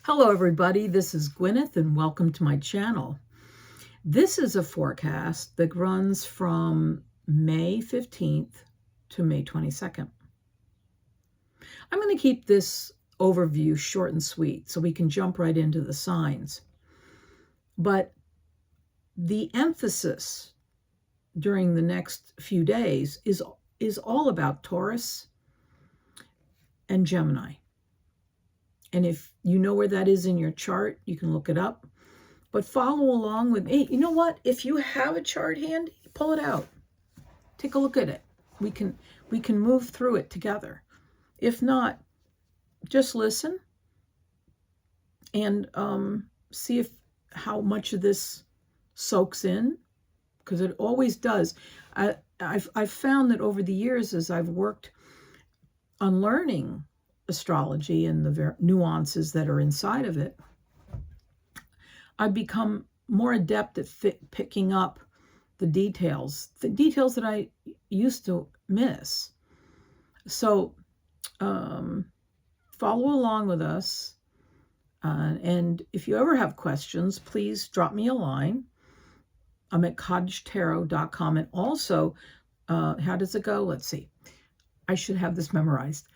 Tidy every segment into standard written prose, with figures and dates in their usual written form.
Hello everybody, this is Gwyneth and welcome to my channel. This is a forecast that runs from May 15th to May 22nd. I'm going to keep this overview short and sweet so we can jump right into the signs. But the emphasis during the next few days is all about Taurus and Gemini. And if you know where that is in your chart, you can look it up. But follow along with me. You know what? If you have a chart handy, pull it out. Take a look at it. We can move through it together. If not, just listen and see how much of this soaks in, because it always does. I've found that over the years, as I've worked on learning astrology and the nuances that are inside of it, I've become more adept at picking up the details that I used to miss. So follow along with us. And if you ever have questions, please drop me a line. I'm at cottagetarot.com. And also, how does it go? Let's see. I should have this memorized.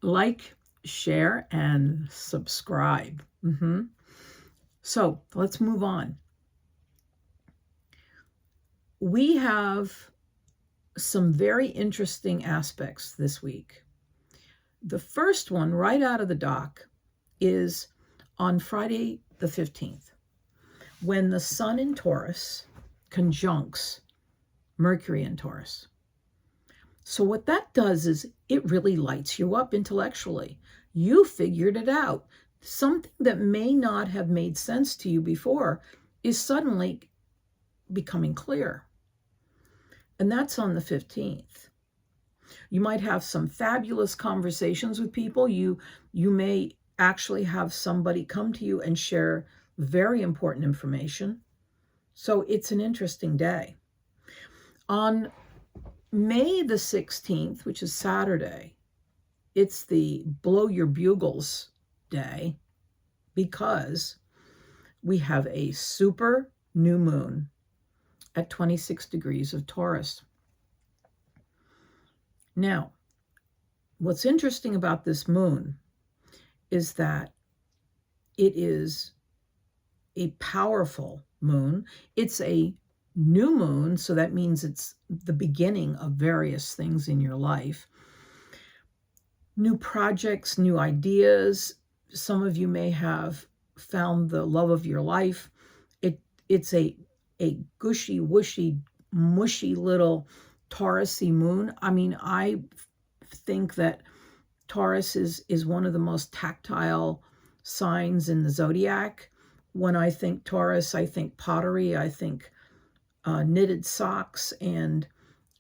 Like, share, and subscribe. So let's move on. We have some very interesting aspects this week. The first one right out of the dock is on Friday the 15th, when the Sun in Taurus conjuncts Mercury in Taurus. So what that does is it really lights you up intellectually. You figured it out. Something that may not have made sense to you before is suddenly becoming clear. And that's on the 15th. You might have some fabulous conversations with people. You may actually have somebody come to you and share very important information. So it's an interesting day. On May the 16th, which is Saturday, it's the blow your bugles day, because we have a super new moon at 26 degrees of Taurus. Now, what's interesting about this moon is that it is a powerful moon. It's a new moon, so that means it's the beginning of various things in your life. New projects, new ideas. Some of you may have found the love of your life. It's a gushy, whooshy, mushy little Taurus-y moon. I mean, I think that Taurus is one of the most tactile signs in the zodiac. When I think Taurus, I think pottery, I think knitted socks and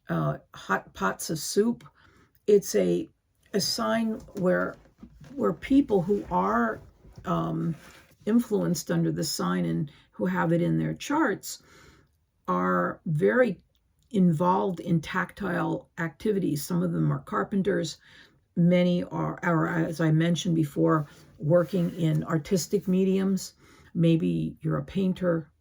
hot pots of soup. It's a sign where people who are influenced under the sign and who have it in their charts are very involved in tactile activities. Some of them are carpenters. Many are, as I mentioned before, working in artistic mediums. Maybe you're a painter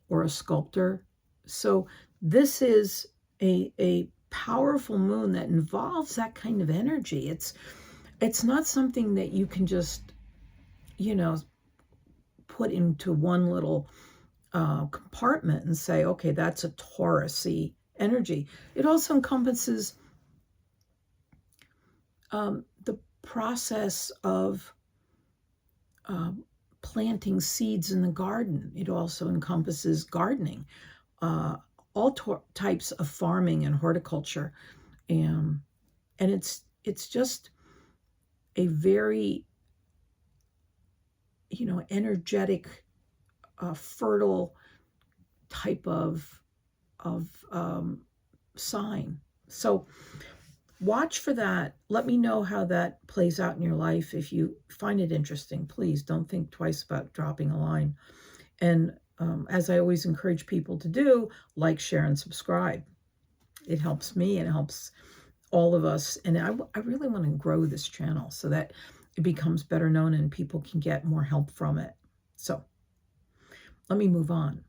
or a sculptor. So this is a powerful moon that involves that kind of energy. It's not something that you can just, put into one little compartment and say, okay, that's a Taurus-y energy. It also encompasses the process of planting seeds in the garden. It also encompasses gardening, all types of farming and horticulture. And it's just a very, energetic, fertile type of sign. So watch for that. Let me know how that plays out in your life. If you find it interesting, please don't think twice about dropping a line. And as I always encourage people to do, like, share, and subscribe. It helps me and it helps all of us. And I really want to grow this channel so that it becomes better known and people can get more help from it. So let me move on.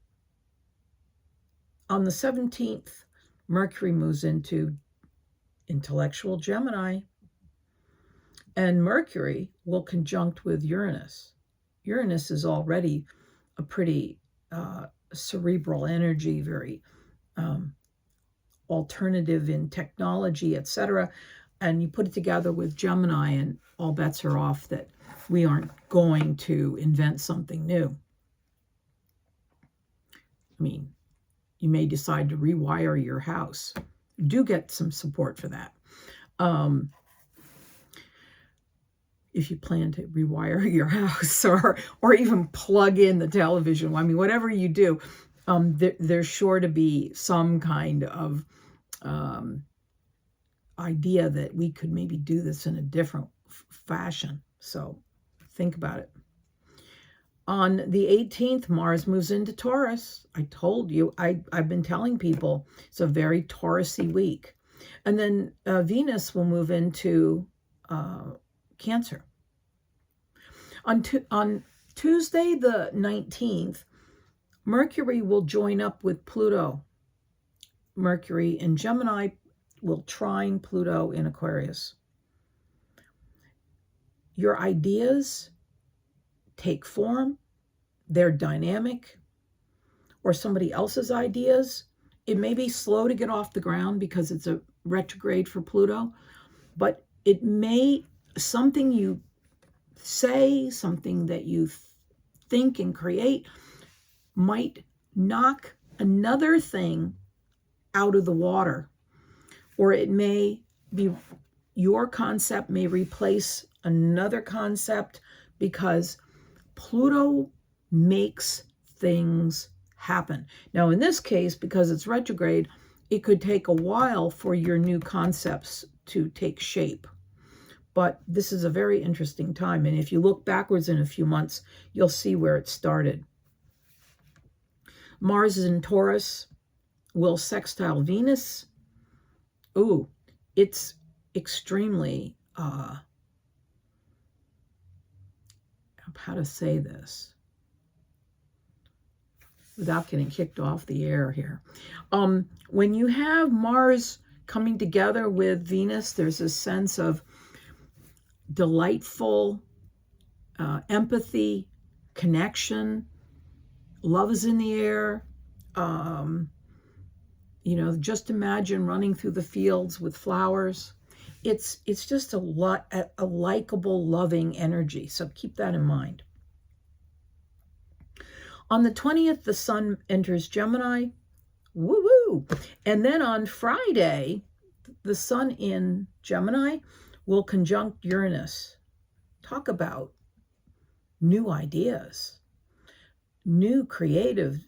On the 17th, Mercury moves into intellectual Gemini, and Mercury will conjunct with Uranus. Uranus is already a pretty cerebral energy, very alternative in technology, etc. And you put it together with Gemini and all bets are off that we aren't going to invent something new. I mean, you may decide to rewire your house. You do get some support for that. If you plan to rewire your house or even plug in the television, I mean, whatever you do, there's sure to be some kind of idea that we could maybe do this in a different fashion. So think about it. On the 18th, Mars moves into Taurus. I told you, I've been telling people it's a very Taurus-y week. And then Venus will move into Cancer. On Tuesday, the 19th, Mercury will join up with Pluto. Mercury in Gemini will trine Pluto in Aquarius. Your ideas take form, they're dynamic, or somebody else's ideas. It may be slow to get off the ground because it's a retrograde for Pluto, but it may, something you say, something that you think and create might knock another thing out of the water, or it may be, your concept may replace another concept because Pluto makes things happen. Now, in this case, because it's retrograde, it could take a while for your new concepts to take shape. But this is a very interesting time. And if you look backwards in a few months, you'll see where it started. Mars is in Taurus, will sextile Venus. Ooh, it's extremely, how to say this without getting kicked off the air here. When you have Mars coming together with Venus, there's a sense of delightful empathy, connection, love is in the air. You know, just imagine running through the fields with flowers. It's just a likable, loving energy. So keep that in mind. On the 20th, the sun enters Gemini. Woo-woo! And then on Friday, the sun in Gemini will conjunct Uranus. Talk about new ideas, new creative,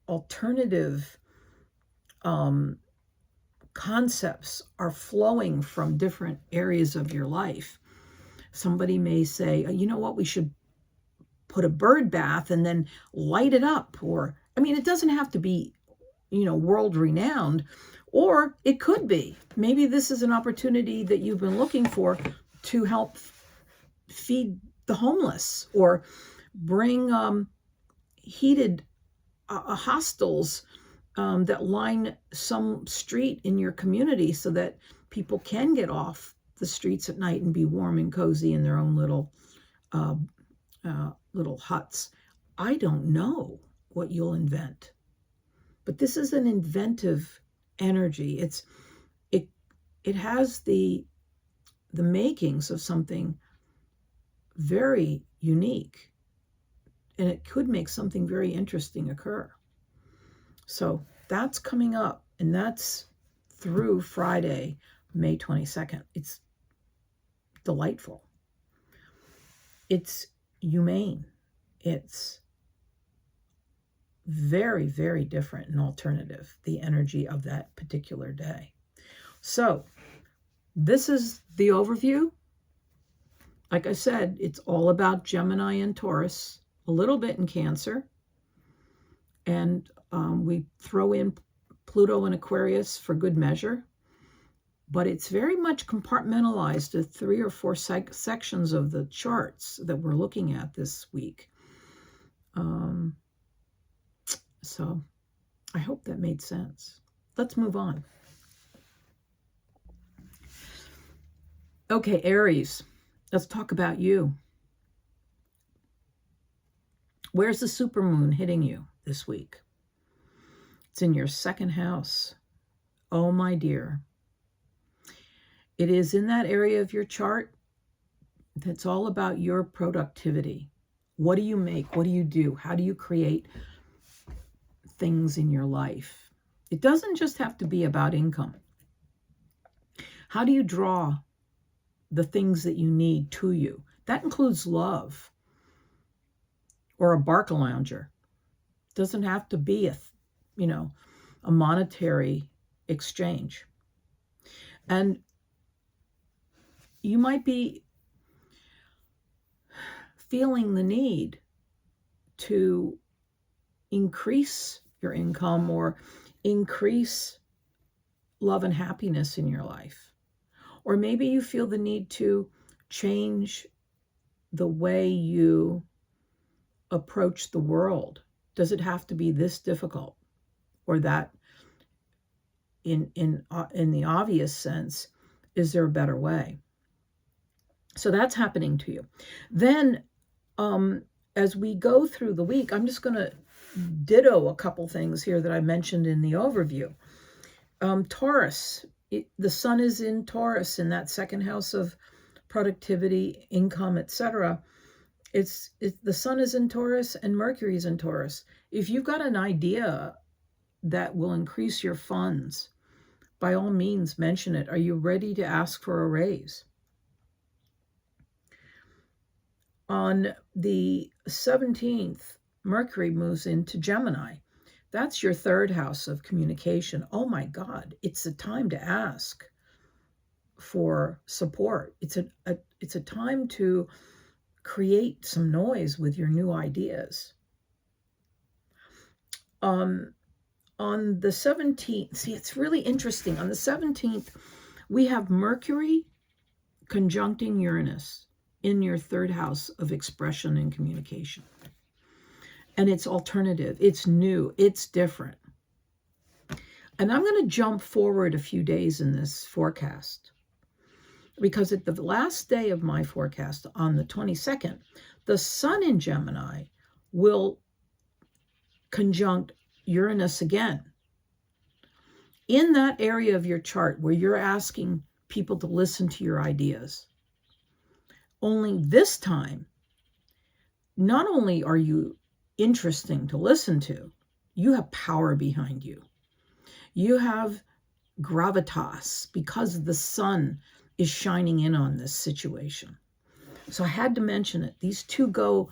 alternative concepts are flowing from different areas of your life. Somebody may say, you know what, we should put a bird bath and then light it up. Or, I mean, it doesn't have to be, you know, world renowned, or it could be. Maybe this is an opportunity that you've been looking for to help feed the homeless, or bring heated hostels that line some street in your community so that people can get off the streets at night and be warm and cozy in their own little huts. I don't know what you'll invent, but this is an inventive energy. It has the makings of something very unique, and it could make something very interesting occur. So that's coming up, and that's through Friday, May 22nd. It's delightful. It's humane. It's very, very different and alternative, the energy of that particular day. So this is the overview. Like I said, it's all about Gemini and Taurus, a little bit in Cancer. And we throw in Pluto and Aquarius for good measure. but it's very much compartmentalized to 3 or 4 sections of the charts that we're looking at this week. So I hope that made sense. Let's move on. Okay, Aries, let's talk about you. Where's the supermoon hitting you this week? It's in your 2nd house. Oh, my dear. It is in that area of your chart that's all about your productivity. What do you make? What do you do? How do you create things in your life? It doesn't just have to be about income. How do you draw the things that you need to you? That includes love or a barca lounger. It doesn't have to be a monetary exchange. And you might be feeling the need to increase your income or increase love and happiness in your life. Or maybe you feel the need to change the way you approach the world. Does it have to be this difficult or that? In the obvious sense, is there a better way? So that's happening to you. Then as we go through the week, I'm just going to ditto a couple things here that I mentioned in the overview. Taurus, the sun is in Taurus, in that 2nd house of productivity, income, etc. The sun is in Taurus and Mercury is in Taurus. If you've got an idea that will increase your funds, by all means, mention it. Are you ready to ask for a raise? On the 17th, Mercury moves into Gemini. That's your 3rd house of communication. Oh my God, it's a time to ask for support. It's a time to create some noise with your new ideas. On the 17th, see, it's really interesting. On the 17th, we have Mercury conjuncting Uranus in your 3rd house of expression and communication. And it's alternative, it's new, it's different. And I'm going to jump forward a few days in this forecast, because at the last day of my forecast, on the 22nd, the sun in Gemini will conjunct Uranus again in that area of your chart where you're asking people to listen to your ideas. Only this time, not only are you interesting to listen to, you have power behind you. You have gravitas because the sun is shining in on this situation. So I had to mention it. These two go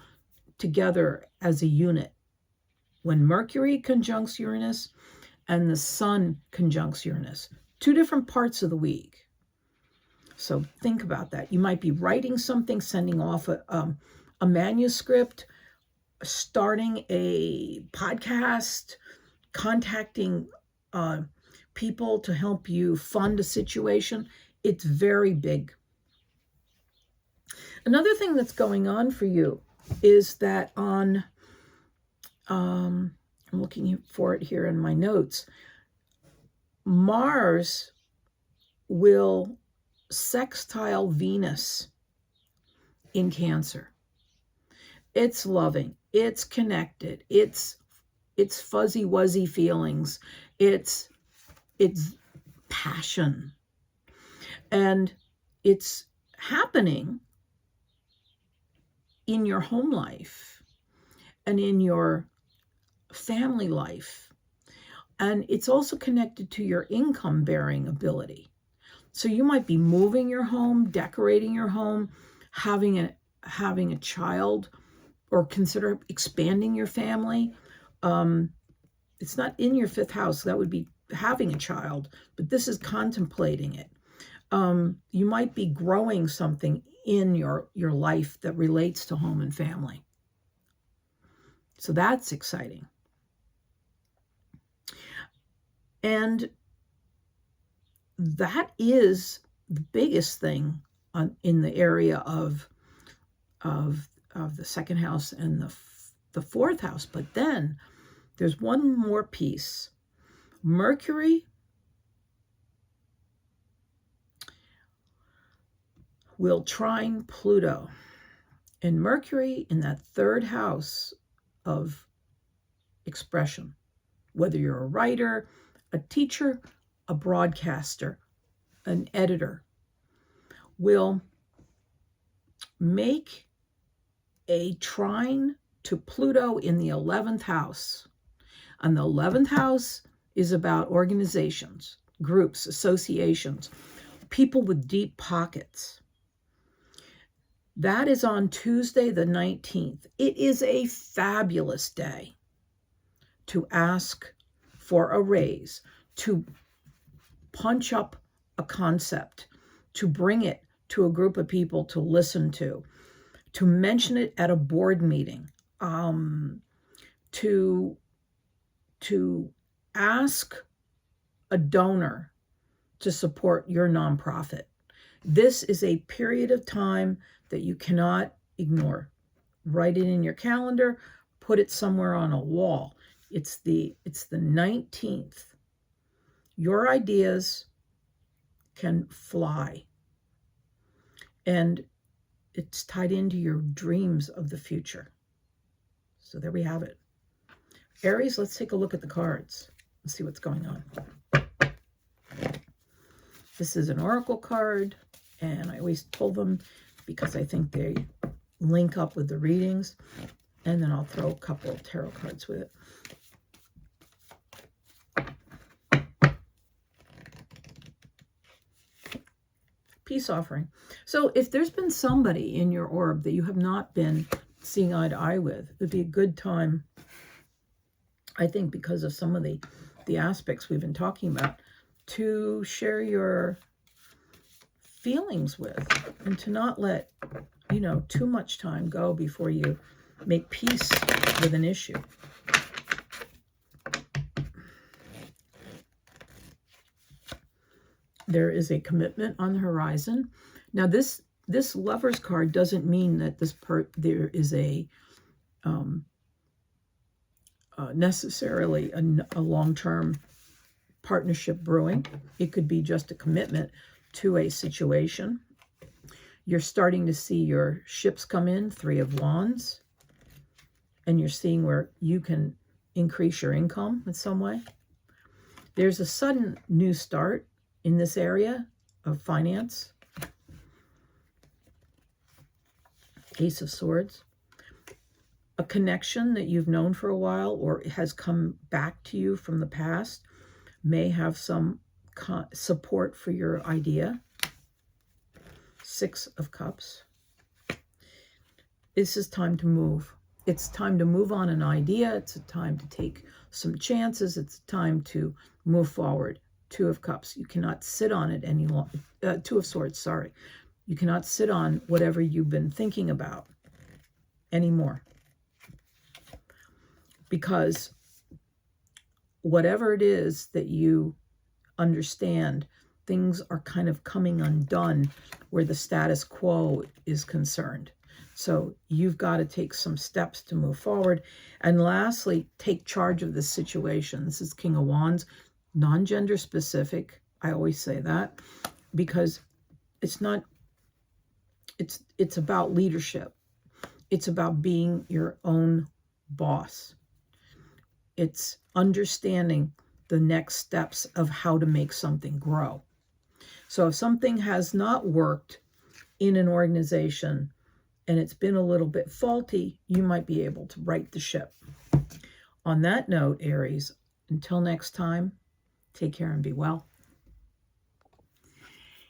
together as a unit. When Mercury conjuncts Uranus and the sun conjuncts Uranus, 2 different parts of the week. So think about that. You might be writing something, sending off a manuscript, starting a podcast, contacting people to help you fund a situation. It's very big. Another thing that's going on for you is that on, I'm looking for it here in my notes, Mars will sextile Venus in Cancer. It's loving, it's connected, it's fuzzy wuzzy feelings, it's passion, and it's happening in your home life and in your family life, and it's also connected to your income bearing ability. So you might be moving your home, decorating your home, having a child, or consider expanding your family. It's not in your 5th house. That would be having a child, but this is contemplating it. You might be growing something in your life that relates to home and family. So that's exciting. And that is the biggest thing in the area of the second house and the fourth house. But then there's one more piece. Mercury will trine Pluto. And Mercury in that third house of expression, whether you're a writer, a teacher, a broadcaster, an editor, will make a trine to Pluto in the 11th house. And the 11th house is about organizations, groups, associations, people with deep pockets. That is on Tuesday, the 19th. It is a fabulous day to ask for a raise, to punch up a concept, to bring it to a group of people to listen to mention it at a board meeting, to ask a donor to support your nonprofit. This is a period of time that you cannot ignore. Write it in your calendar, put it somewhere on a wall. It's the 19th. Your ideas can fly. And it's tied into your dreams of the future. So there we have it. Aries, let's take a look at the cards and see what's going on. This is an oracle card, and I always pull them because I think they link up with the readings, and then I'll throw a couple of tarot cards with it. Peace offering. So if there's been somebody in your orb that you have not been seeing eye to eye with, it would be a good time, I think, because of some of the aspects we've been talking about, to share your feelings with, and to not let, too much time go before you make peace with an issue. There is a commitment on the horizon. Now, this Lover's card doesn't mean that there is a necessarily a long-term partnership brewing. It could be just a commitment to a situation. You're starting to see your ships come in, 3 of Wands, and you're seeing where you can increase your income in some way. There's a sudden new start in this area of finance. Ace of Swords. A connection that you've known for a while or has come back to you from the past may have some support for your idea. 6 of Cups. This is time to move. It's time to move on an idea. It's a time to take some chances. It's time to move forward. 2 of Cups. You cannot sit on it any longer. 2 of Swords, sorry. You cannot sit on whatever you've been thinking about anymore. Because whatever it is that you understand, things are kind of coming undone where the status quo is concerned. So you've got to take some steps to move forward. And lastly, take charge of the situation. This is King of Wands, non-gender specific. I always say that because it's about leadership. It's about being your own boss. It's understanding the next steps of how to make something grow. So if something has not worked in an organization and it's been a little bit faulty, you might be able to right the ship. On that note, Aries, until next time, take care and be well.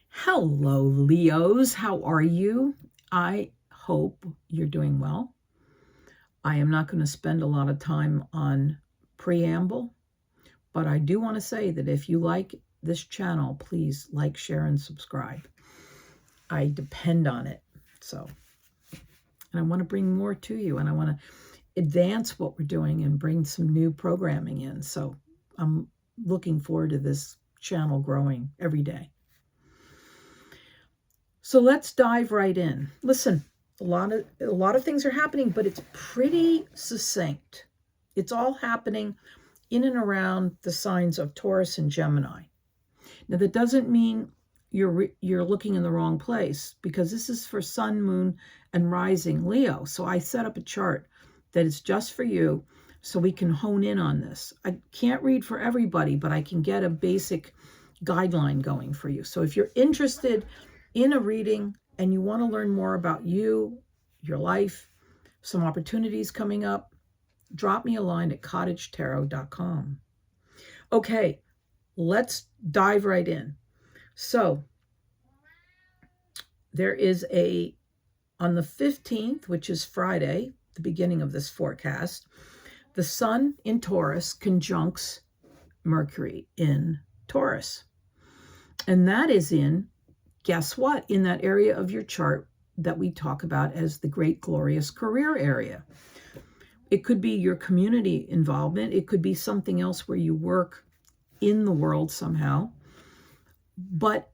Hello, Leos. How are you? I hope you're doing well. I am not going to spend a lot of time on preamble, but I do want to say that if you like this channel, please like, share, and subscribe. I depend on it. And I want to bring more to you, and I want to advance what we're doing and bring some new programming in. So I'm looking forward to this channel growing every day. So let's dive right in. Listen, a lot of things are happening, but it's pretty succinct. It's all happening in and around the signs of Taurus and Gemini. Now, that doesn't mean you're looking in the wrong place, because this is for Sun, Moon, and Rising Leo. So I set up a chart that is just for you, so we can hone in on this. I can't read for everybody, but I can get a basic guideline going for you. So if you're interested in a reading and you want to learn more about you, your life, some opportunities coming up, drop me a line at cottagetarot.com. Okay, let's dive right in. So there is on the 15th, which is Friday, the beginning of this forecast, the Sun in Taurus conjuncts Mercury in Taurus. And that is in, guess what, in that area of your chart that we talk about as the great glorious career area. It could be your community involvement. It could be something else where you work in the world somehow. But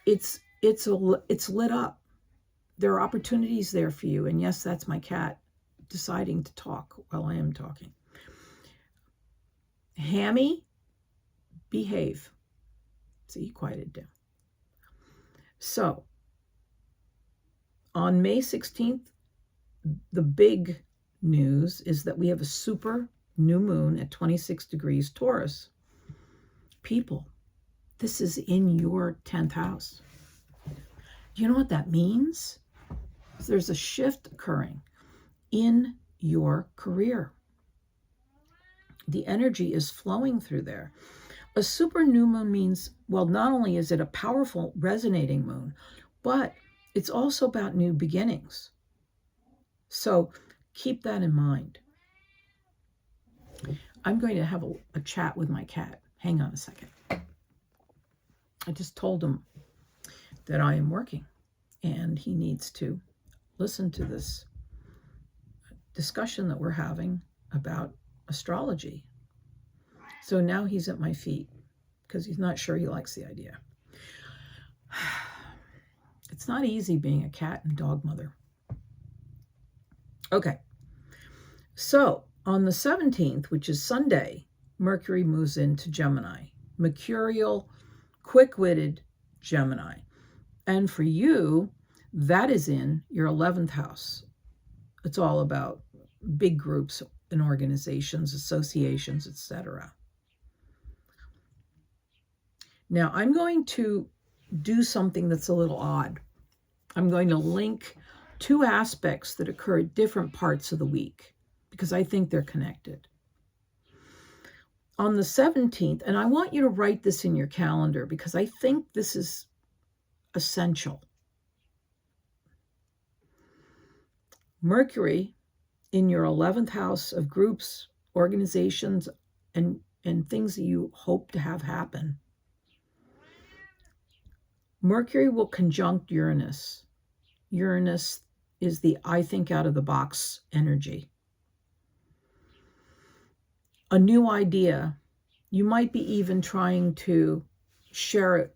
it's lit up. There are opportunities there for you. And yes, that's my cat deciding to talk while I am talking. Hammy, behave. See, he quieted down. So, on May 16th, the big news is that we have a super new moon at 26 degrees Taurus. People, this is in your 10th house. You know what that means? There's a shift occurring in your career. The energy is flowing through there. A super new moon means, well, not only is it a powerful resonating moon, but it's also about new beginnings. So keep that in mind. I'm going to have a chat with my cat. Hang on a second. I just told him that I am working and he needs to listen to this discussion that we're having about astrology. So now he's at my feet because he's not sure he likes the idea. It's not easy being a cat and dog mother. Okay. So on the 17th, which is Sunday, Mercury moves into Gemini. Mercurial, quick-witted Gemini. And for you, that is in your 11th house. It's all about big groups and organizations, associations, etc. Now, I'm going to do something that's a little odd. I'm going to link two aspects that occur at different parts of the week because I think they're connected. On the 17th, and I want you to write this in your calendar because I think this is essential. Mercury in your 11th house of groups, organizations, and things that you hope to have happen. Mercury will conjunct Uranus. Uranus is the I think out of the box energy. A new idea. You might be even trying to share it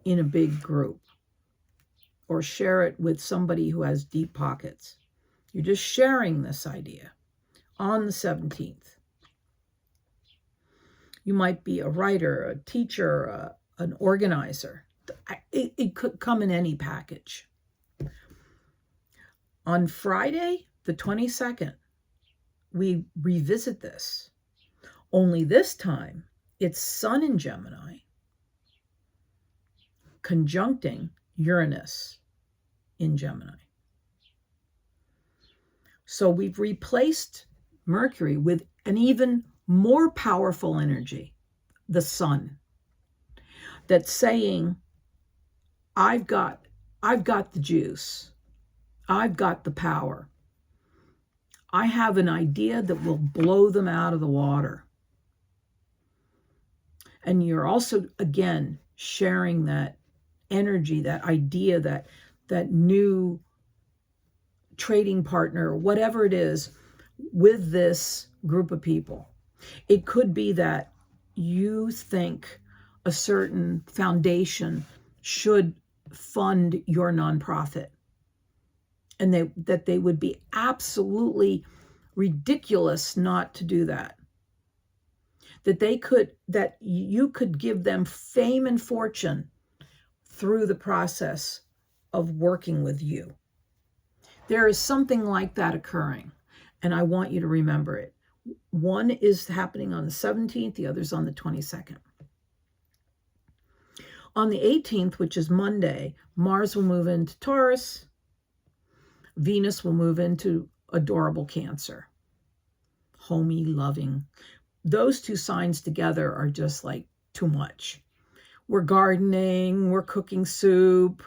in a big group or share it with somebody who has deep pockets. You're just sharing this idea on the 17th. You might be a writer, a teacher, an organizer. It could come in any package. On Friday, the 22nd, we revisit this. Only this time, it's Sun in Gemini conjuncting Uranus in Gemini. So we've replaced Mercury with an even more powerful energy, the Sun, that's saying, I've got the juice. I've got the power. I have an idea that will blow them out of the water. And you're also, again, sharing that energy, that idea, that new trading partner, whatever it is, with this group of people. It could be that you think a certain foundation should fund your nonprofit, and that they would be absolutely ridiculous not to do that. That you could give them fame and fortune through the process of working with you. There is something like that occurring, and I want you to remember it. One is happening on the 17th, the other's on the 22nd. On the 18th, which is Monday, Mars will move into Taurus. Venus will move into adorable Cancer. Homey, loving. Those two signs together are just like too much. We're gardening, we're cooking soup,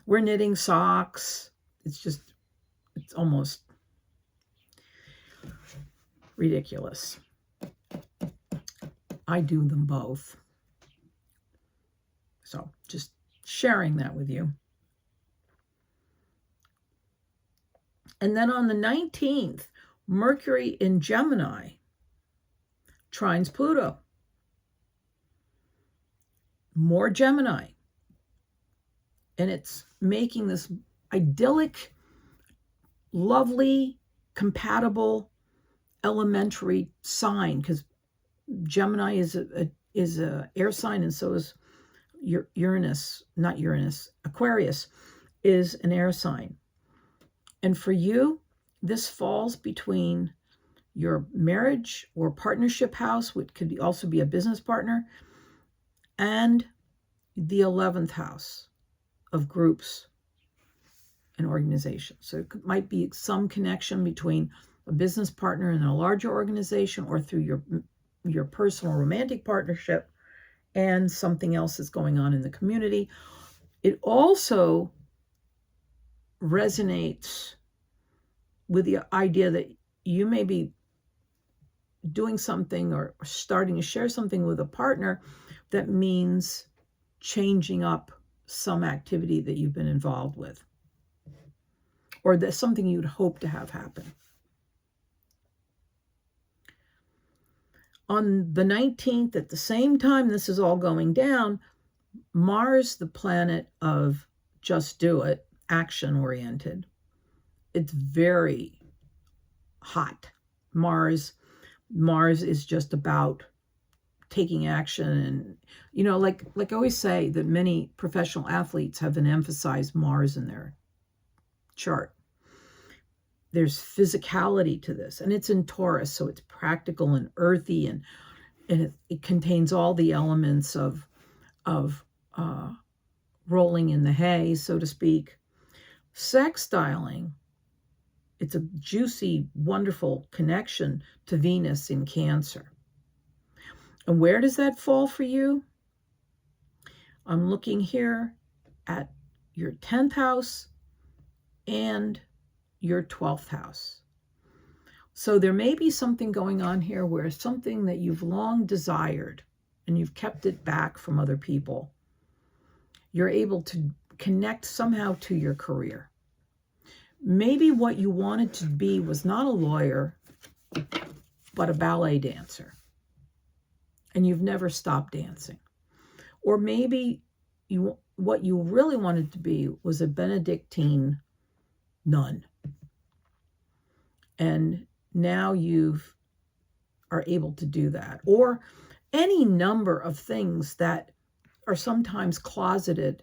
we're knitting socks. It's almost ridiculous. I do them both. So just sharing that with you. And then on the 19th, Mercury in Gemini trines Pluto. More Gemini. And it's making this idyllic, lovely, compatible, elementary sign, because Gemini is a air sign, and so is Uranus, not Uranus, Aquarius is an air sign. And for you, this falls between your marriage or partnership house, which could also be a business partner, and the 11th house of groups and organizations. So it might be some connection between a business partner and a larger organization, or through your personal romantic partnership and something else that's going on in the community. It also resonates with the idea that you may be doing something or starting to share something with a partner that means changing up some activity that you've been involved with, or that's something you'd hope to have happen. On the 19th, at the same time this is all going down, Mars, the planet of just do it, action-oriented, it's very hot. Mars is just about taking action. And, you know, like I always say, that many professional athletes have an emphasized Mars in their chart. There's physicality to this, and it's in Taurus, so it's practical and earthy, and it contains all the elements of rolling in the hay, so to speak. Sextiling, it's a juicy, wonderful connection to Venus in Cancer. And where does that fall for you? I'm looking here at your 10th house and your 12th house. So there may be something going on here where something that you've long desired and you've kept it back from other people, you're able to connect somehow to your career. Maybe what you wanted to be was not a lawyer, but a ballet dancer, and you've never stopped dancing. Or maybe what you really wanted to be was a Benedictine nun, and now you are able to do that. Or any number of things that are sometimes closeted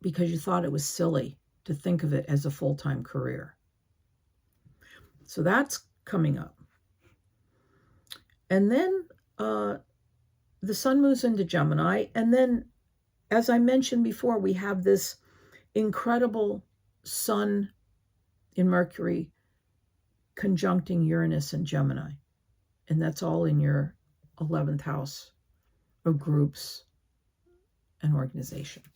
because you thought it was silly to think of it as a full-time career. So that's coming up. And then the sun moves into Gemini. And then, as I mentioned before, we have this incredible sun in Mercury conjuncting Uranus and Gemini. And that's all in your 11th house of groups and organizations.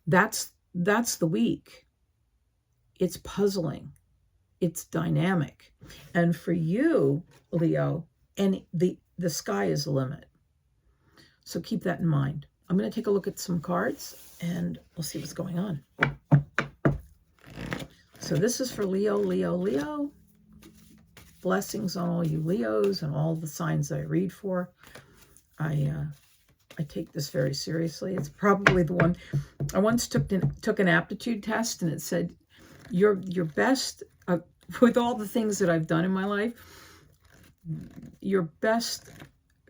That's the week. It's puzzling. It's dynamic. And for you, Leo, and the sky is the limit. So keep that in mind. I'm going to take a look at some cards and we'll see what's going on. So this is for Leo, Leo, Leo. Blessings on all you Leos and all the signs I read for. I take this very seriously. It's probably the one. I once took an aptitude test, and it said, your best, with all the things that I've done in my life, your best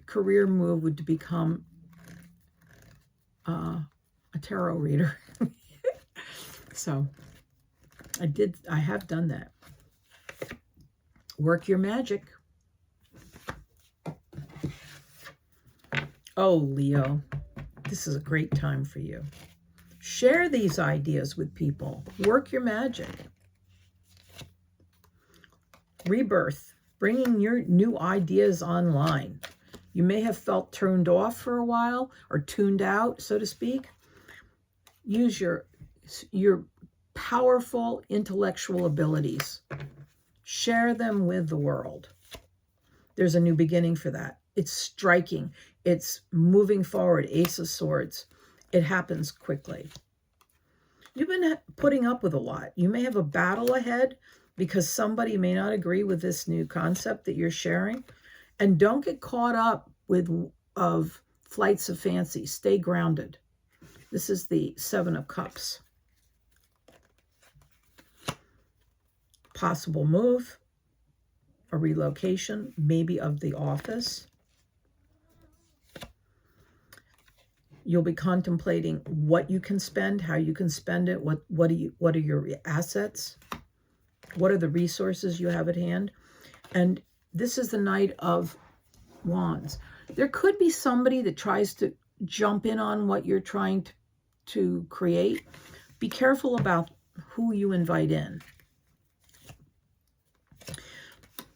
career move would to become a tarot reader. So I have done that. Work your magic. Oh, Leo, this is a great time for you. Share these ideas with people. Work your magic. Rebirth, bringing your new ideas online. You may have felt turned off for a while, or tuned out, so to speak. Use your powerful intellectual abilities. Share them with the world. There's a new beginning for that. It's striking. It's moving forward. Ace of Swords. It happens quickly. You've been putting up with a lot. You may have a battle ahead because somebody may not agree with this new concept that you're sharing. And don't get caught up with flights of fancy. Stay grounded. This is the Seven of Cups. Possible move, a relocation, maybe of the office. You'll be contemplating what you can spend, how you can spend it, what are your assets, what are the resources you have at hand. And this is the Knight of Wands. There could be somebody that tries to jump in on what you're trying to create. Be careful about who you invite in,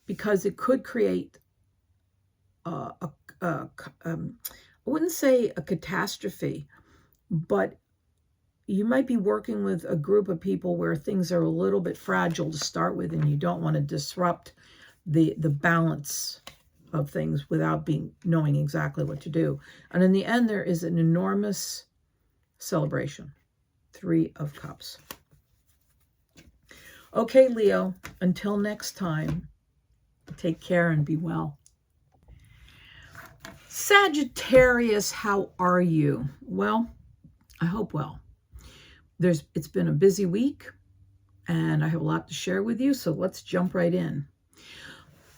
because it could create I wouldn't say a catastrophe, but you might be working with a group of people where things are a little bit fragile to start with, and you don't want to disrupt the balance of things without knowing exactly what to do. And in the end, there is an enormous celebration. Three of Cups. Okay, Leo, until next time, take care and be well. Sagittarius, how are you? Well, I hope well. It's been a busy week, and I have a lot to share with you, so let's jump right in.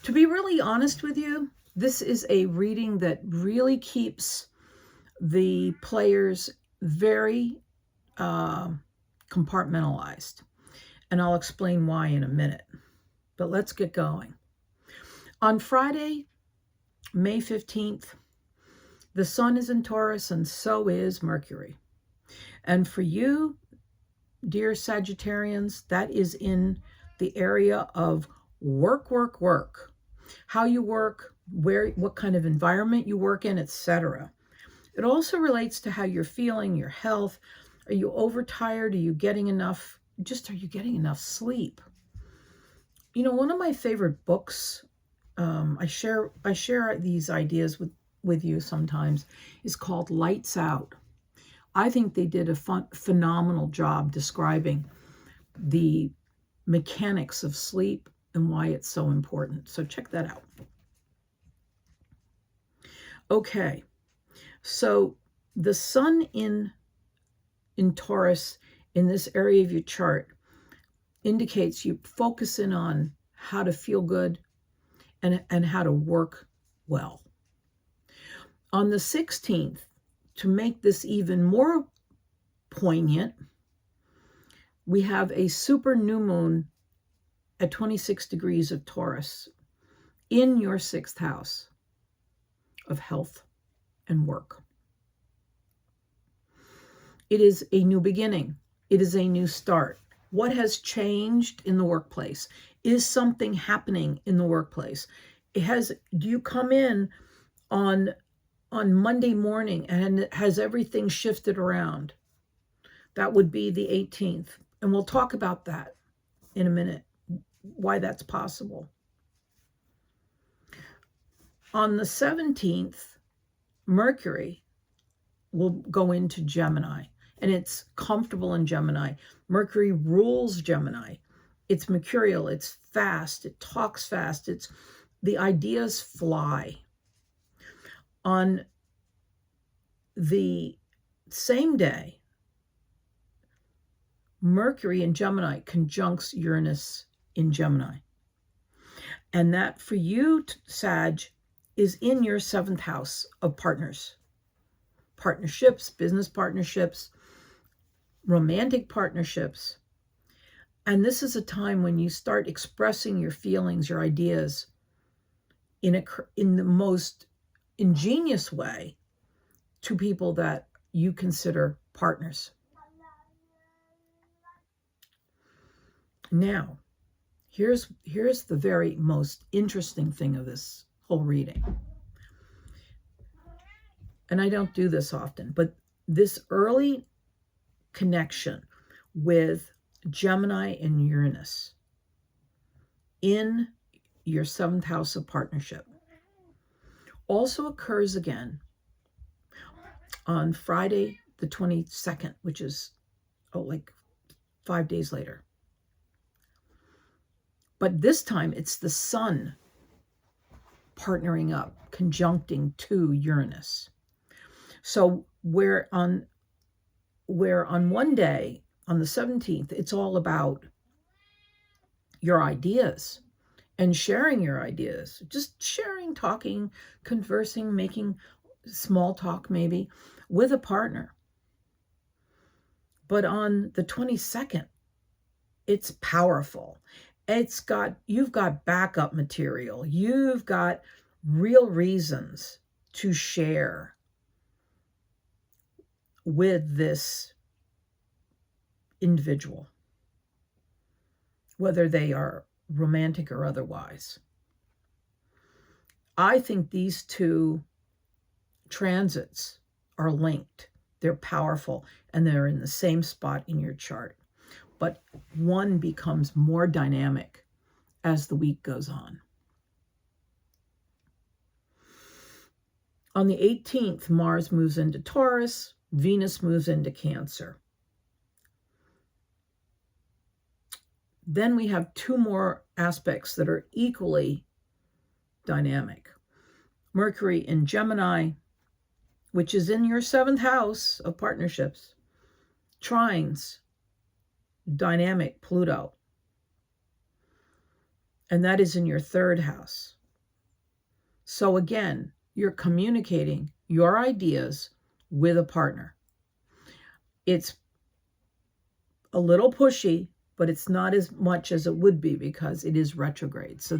To be really honest with you, this is a reading that really keeps the players very compartmentalized, and I'll explain why in a minute. But let's get going. On Friday, May 15th, the sun is in Taurus, and so is Mercury. And for you, dear Sagittarians, that is in the area of work, work, work. How you work, what kind of environment you work in, etc. It also relates to how you're feeling, your health. Are you overtired? Are you getting enough? Are you getting enough sleep? You know, one of my favorite books, I share these ideas with you sometimes, is called Lights Out. I think they did a phenomenal job describing the mechanics of sleep and why it's so important. So check that out. Okay, so the sun in Taurus in this area of your chart indicates you focus in on how to feel good and how to work well. On the 16th, to make this even more poignant, we have a super new moon at 26 degrees of Taurus in your 6th house of health and work. It is a new beginning. It is a new start. What has changed in the workplace? Is something happening in the workplace? Do you come in on Monday morning and has everything shifted around? That would be the 18th. And we'll talk about that in a minute, why that's possible. On the 17th, Mercury will go into Gemini, and it's comfortable in Gemini. Mercury rules Gemini. It's mercurial, it's fast, it talks fast, the ideas fly. On the same day, Mercury in Gemini conjuncts Uranus in Gemini. And that for you, Sag, is in your 7th house of partnerships, business partnerships, romantic partnerships. And this is a time when you start expressing your feelings, your ideas in the most ingenious way to people that you consider partners. Now, here's the very most interesting thing of this whole reading. And I don't do this often, but this early connection with Gemini and Uranus in your 7th house of partnership also occurs again on Friday the 22nd, which is like 5 days later. But this time it's the Sun partnering up, conjuncting to Uranus. So where on one day, on the 17th, it's all about your ideas and sharing your ideas, just sharing, talking, conversing, making small talk maybe with a partner. But on the 22nd, it's powerful. You've got backup material. You've got real reasons to share with this individual, whether they are romantic or otherwise. I think these two transits are linked. They're powerful, and they're in the same spot in your chart. But one becomes more dynamic as the week goes on. On the 18th, Mars moves into Taurus, Venus moves into Cancer. Then we have 2 more aspects that are equally dynamic. Mercury in Gemini, which is in your 7th house of partnerships, trines dynamic Pluto. And that is in your 3rd house. So again, you're communicating your ideas with a partner. It's a little pushy, but it's not as much as it would be because it is retrograde. So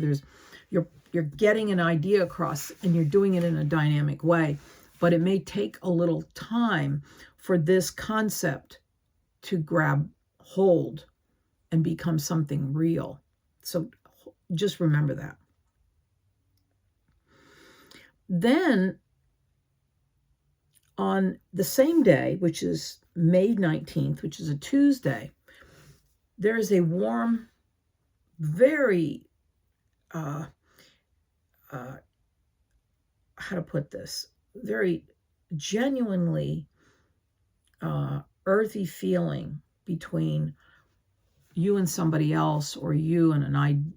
you're getting an idea across, and you're doing it in a dynamic way, but it may take a little time for this concept to grab hold and become something real. So just remember that. Then on the same day, which is May 19th, which is a Tuesday, there is a warm, very, how to put this, very genuinely earthy feeling between you and somebody else, or you and an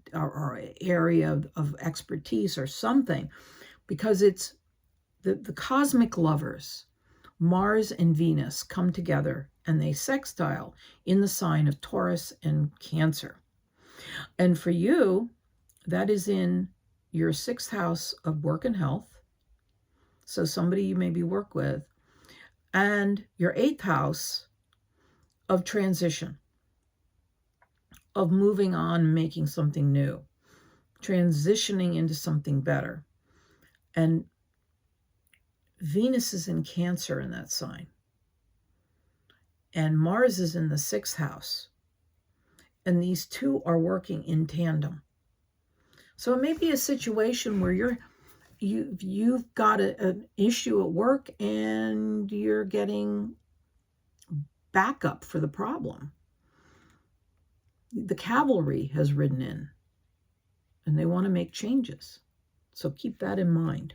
area of expertise or something, because it's the cosmic lovers, Mars and Venus, come together and they sextile in the sign of Taurus and Cancer. And for you, that is in your 6th house of work and health, so somebody you maybe work with, and your 8th house of transition, of moving on, making something new, transitioning into something better. And Venus is in Cancer in that sign. And Mars is in the 6th house. And these two are working in tandem. So it may be a situation where you've got an issue at work and you're getting backup for the problem. The cavalry has ridden in and they want to make changes. So keep that in mind.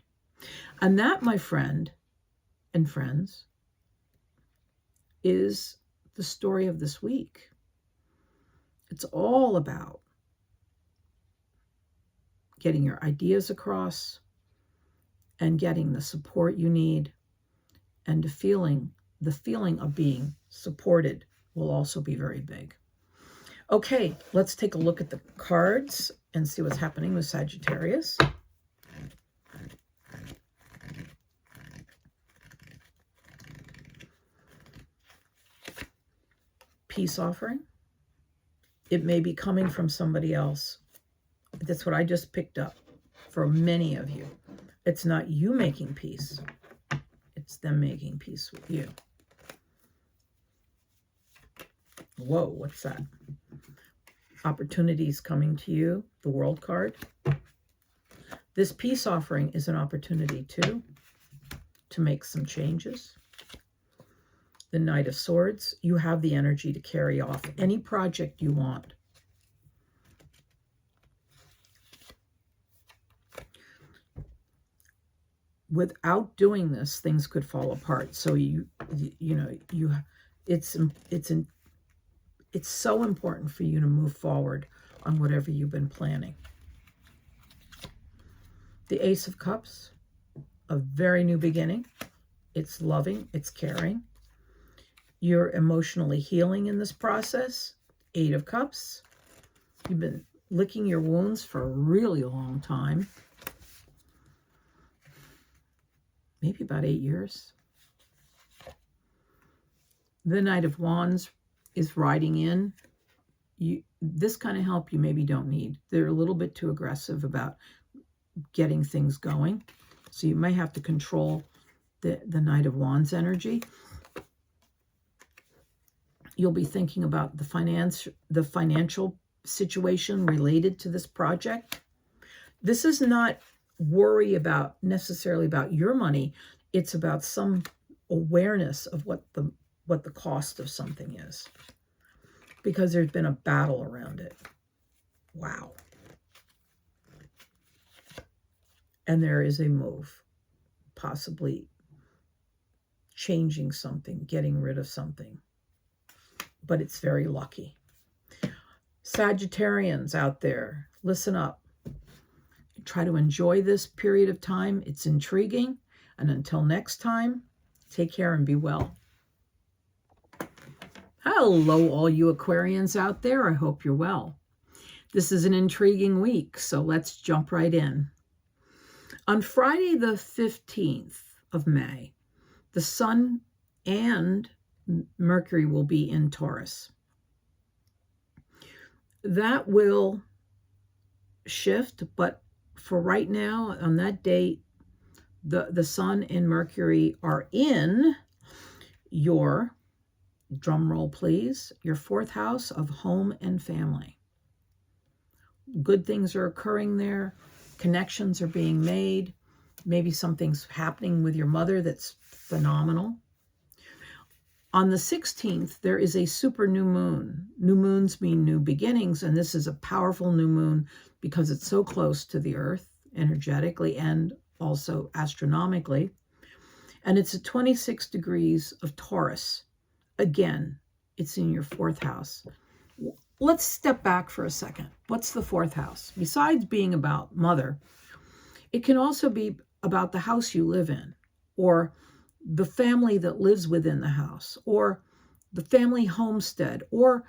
And that, my friend and friends, is the story of this week. It's all about getting your ideas across and getting the support you need, and the feeling of being supported will also be very big. Okay, let's take a look at the cards and see what's happening with Sagittarius. Peace offering. It may be coming from somebody else. That's what I just picked up for many of you. It's not you making peace. It's them making peace with you. Whoa, what's that? Opportunities coming to you, the World card. This peace offering is an opportunity too to make some changes. The Knight of Swords, you have the energy to carry off any project you want. Without doing this, things could fall apart. So it's so important for you to move forward on whatever you've been planning. The Ace of Cups, a very new beginning. It's loving, it's caring. You're emotionally healing in this process. 8 of Cups. You've been licking your wounds for a really long time. Maybe about 8 years. The Knight of Wands is riding in. This kind of help you maybe don't need. They're a little bit too aggressive about getting things going. So you may have to control the Knight of Wands energy. You'll be thinking about the financial situation related to this project. This is not worry necessarily about your money. It's about some awareness of what the cost of something is, because there's been a battle around it. Wow. And there is a move, possibly changing something, getting rid of something. But it's very lucky. Sagittarians out there, listen up. Try to enjoy this period of time. It's intriguing. And until next time, take care and be well. Hello, all you Aquarians out there. I hope you're well. This is an intriguing week, so let's jump right in. On Friday, the 15th of May, the Sun and Mercury will be in Taurus. That will shift, but for right now, on that date, the Sun and Mercury are in your, drum roll please, your 4th house of home and family. Good things are occurring there. Connections are being made. Maybe something's happening with your mother that's phenomenal. On the 16th, there is a super new moon. New moons mean new beginnings, and this is a powerful new moon because it's so close to the Earth energetically and also astronomically. And it's at 26 degrees of Taurus. Again, it's in your 4th house. Let's step back for a second. What's the 4th house? Besides being about mother, it can also be about the house you live in, or the family that lives within the house, or the family homestead, or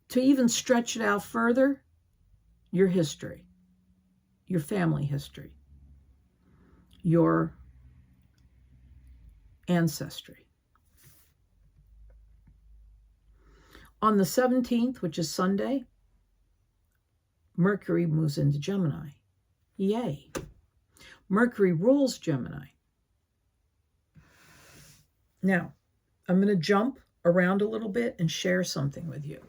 to even stretch it out further, your history, your family history, your ancestry. On the 17th, which is Sunday, Mercury moves into Gemini. Yay. Mercury rules Gemini. Now, I'm going to jump around a little bit and share something with you.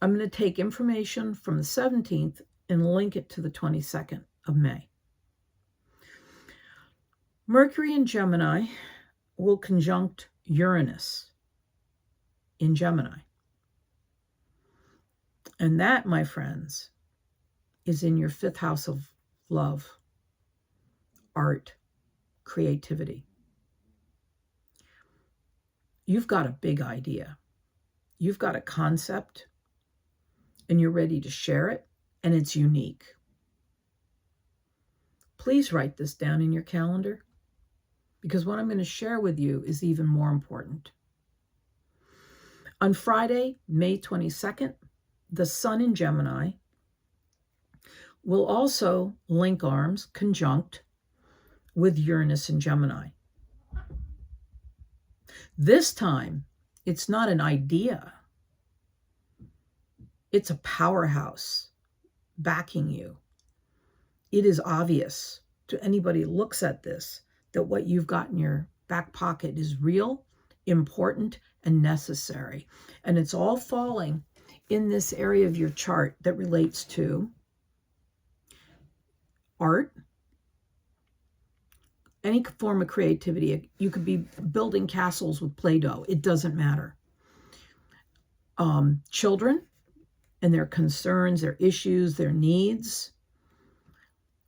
I'm going to take information from the 17th and link it to the 22nd of May. Mercury in Gemini will conjunct Uranus in Gemini. And that, my friends, is in your 5th house of love, art, creativity. You've got a big idea. You've got a concept. and you're ready to share it, and it's unique. Please write this down in your calendar, because what I'm going to share with you is even more important. On Friday, May 22nd, the Sun in Gemini will also link arms, conjunct with Uranus in Gemini. This time, it's not an idea. It's a powerhouse backing you. It is obvious to anybody who looks at this that what you've got in your back pocket is real, important, and necessary. And it's all falling in this area of your chart that relates to art, any form of creativity. You could be building castles with Play-Doh. It doesn't matter. Children and their concerns, their issues, their needs.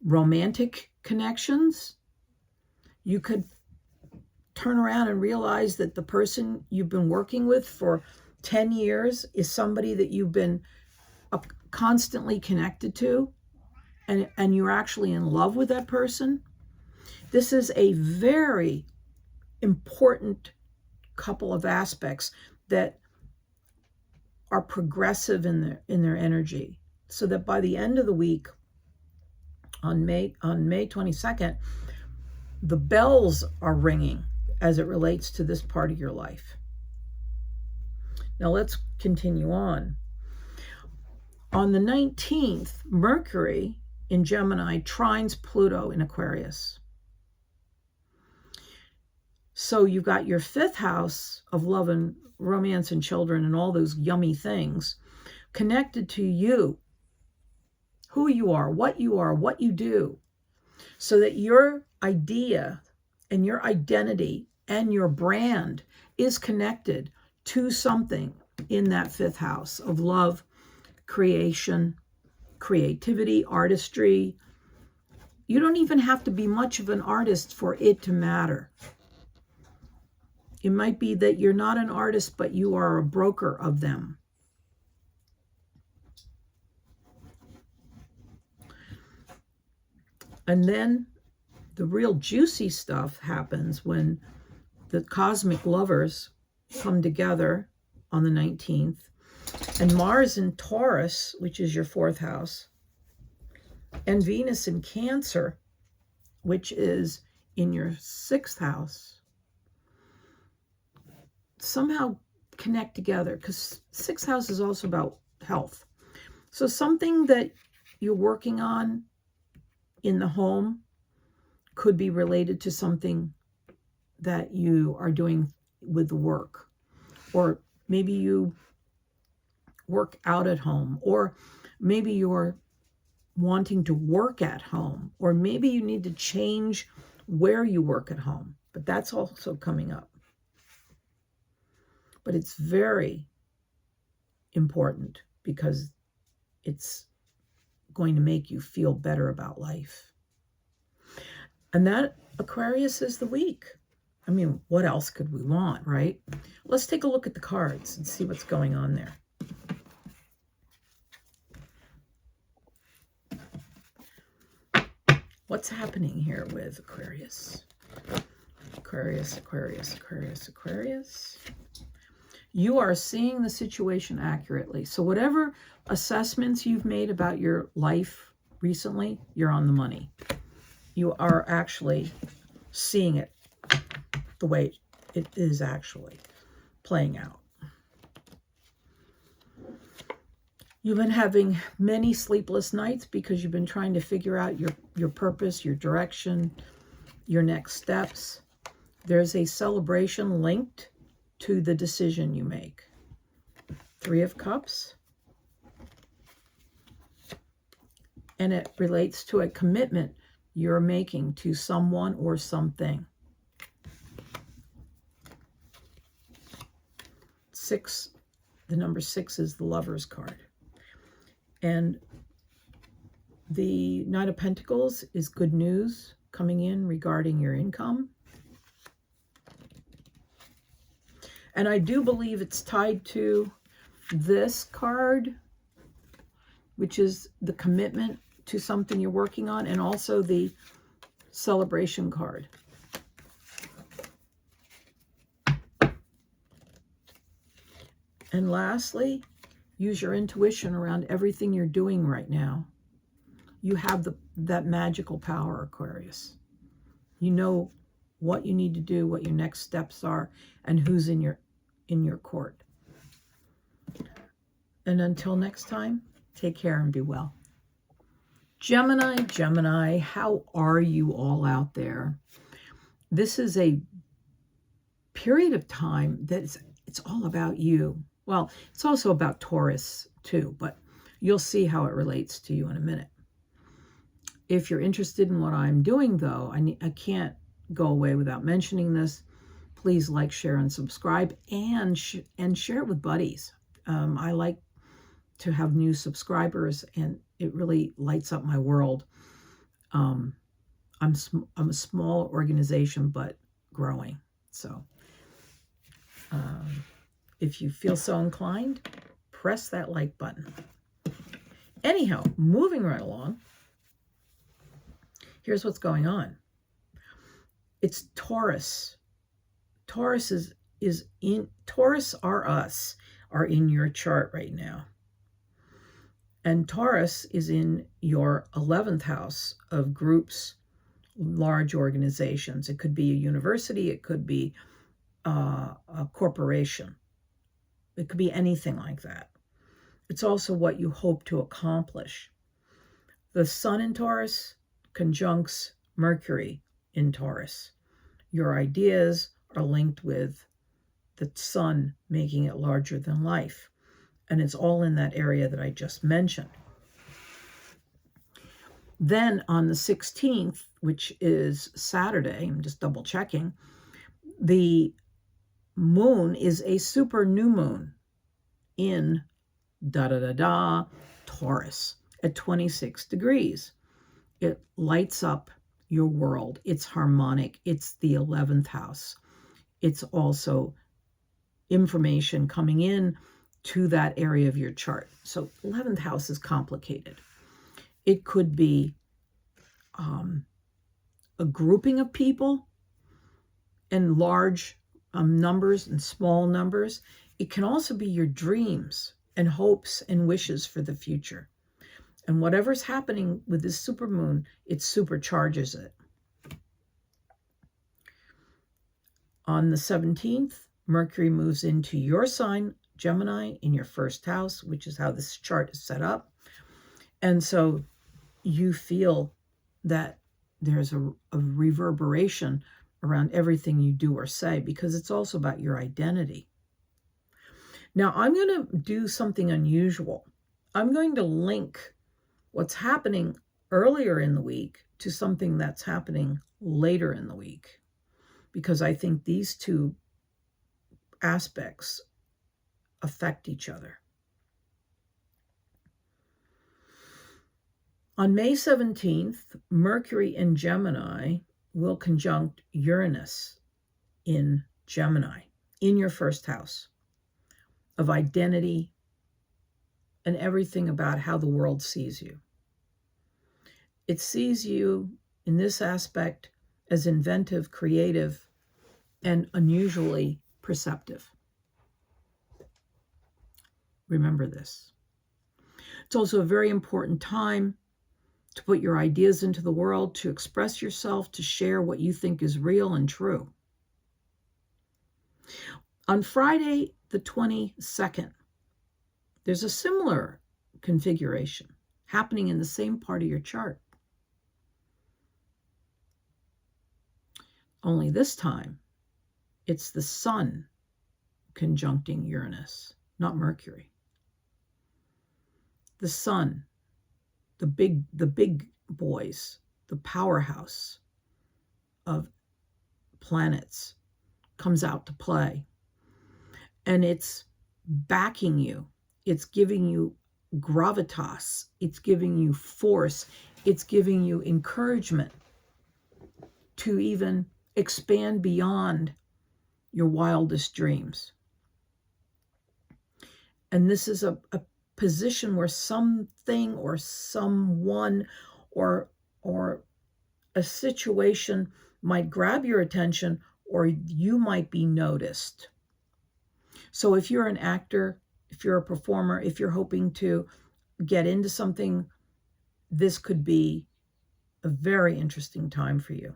Romantic connections. You could turn around and realize that the person you've been working with for 10 years is somebody that you've been constantly connected to, and you're actually in love with that person. This is a very important couple of aspects that are progressive in their energy, so that by the end of the week, on May 22nd, the bells are ringing as it relates to this part of your life. Now let's continue on. On the 19th, Mercury in Gemini trines Pluto in Aquarius. So you've got your 5th house of love and romance and children and all those yummy things connected to you, who you are, what you do, so that your idea and your identity and your brand is connected to something in that 5th house of love, creation, creativity, artistry. You don't even have to be much of an artist for it to matter. It might be that you're not an artist, but you are a broker of them. And then the real juicy stuff happens when the cosmic lovers come together on the 19th, and Mars in Taurus, which is your 4th house, and Venus in Cancer, which is in your 6th house, somehow connect together, because 6th house is also about health. So something that you're working on in the home could be related to something that you are doing with the work, or maybe you work out at home, or maybe you're wanting to work at home, or maybe you need to change where you work at home, but that's also coming up. But it's very important because it's going to make you feel better about life. And that, Aquarius, is the week. I mean, what else could we want, right? Let's take a look at the cards and see what's going on there. What's happening here with Aquarius? Aquarius, Aquarius, Aquarius, Aquarius. You are seeing the situation accurately. So whatever assessments you've made about your life recently, you're on the money. You are actually seeing it the way it is actually playing out. You've been having many sleepless nights because you've been trying to figure out your purpose, your direction, your next steps. There's a celebration linked to the decision you make. 3 of Cups. And it relates to a commitment you're making to someone or something. 6, the number 6 is the Lover's card. And the Knight of Pentacles is good news coming in regarding your income. And I do believe it's tied to this card, which is the commitment to something you're working on, and also the celebration card. And lastly, use your intuition around everything you're doing right now. You have that magical power, Aquarius. You know what you need to do, what your next steps are, and who's in your court. And until next time, take care and be well. Gemini, how are you all out there? This is a period of time that it's all about you. Well, it's also about Taurus too, but you'll see how it relates to you in a minute. If you're interested in what I'm doing, though, I can't go away without mentioning this. Please like, share, and subscribe, and share it with buddies. I like to have new subscribers, and it really lights up my world. I'm a small organization, but growing. So if you feel so inclined, press that like button. Anyhow, moving right along. Here's what's going on. It's Taurus. Taurus Taurus are in your chart right now. And Taurus is in your 11th house of groups, large organizations. It could be a university. It could be a corporation. It could be anything like that. It's also what you hope to accomplish. The Sun in Taurus conjuncts Mercury in Taurus. Your ideas are linked with the Sun, making it larger than life. And it's all in that area that I just mentioned. Then on the 16th, which is Saturday, I'm just double checking, the moon is a super new moon in Taurus at 26 degrees. It lights up your world. It's harmonic. It's the 11th house. It's also information coming in to that area of your chart. So 11th house is complicated. It could be a grouping of people in large numbers and small numbers. It can also be your dreams and hopes and wishes for the future. And whatever's happening with this supermoon, it supercharges it. On the 17th, Mercury moves into your sign, Gemini, in your first house, which is how this chart is set up. And so you feel that there's a reverberation around everything you do or say, because it's also about your identity. Now, I'm going to do something unusual. I'm going to link what's happening earlier in the week to something that's happening later in the week, because I think these two aspects affect each other. On May 17th, Mercury in Gemini will conjunct Uranus in Gemini, in your first house of identity and everything about how the world sees you. It sees you in this aspect as inventive, creative, and unusually perceptive. Remember this. It's also a very important time to put your ideas into the world, to express yourself, to share what you think is real and true. On Friday, the 22nd, there's a similar configuration happening in the same part of your chart. Only this time, it's the Sun conjuncting Uranus, not Mercury. The Sun, the big boys, the powerhouse of planets, comes out to play. And it's backing you. It's giving you gravitas. It's giving you force. It's giving you encouragement to even expand beyond your wildest dreams. And this is a position where something or someone or a situation might grab your attention, or you might be noticed. So if you're an actor, if you're a performer, if you're hoping to get into something, this could be a very interesting time for you.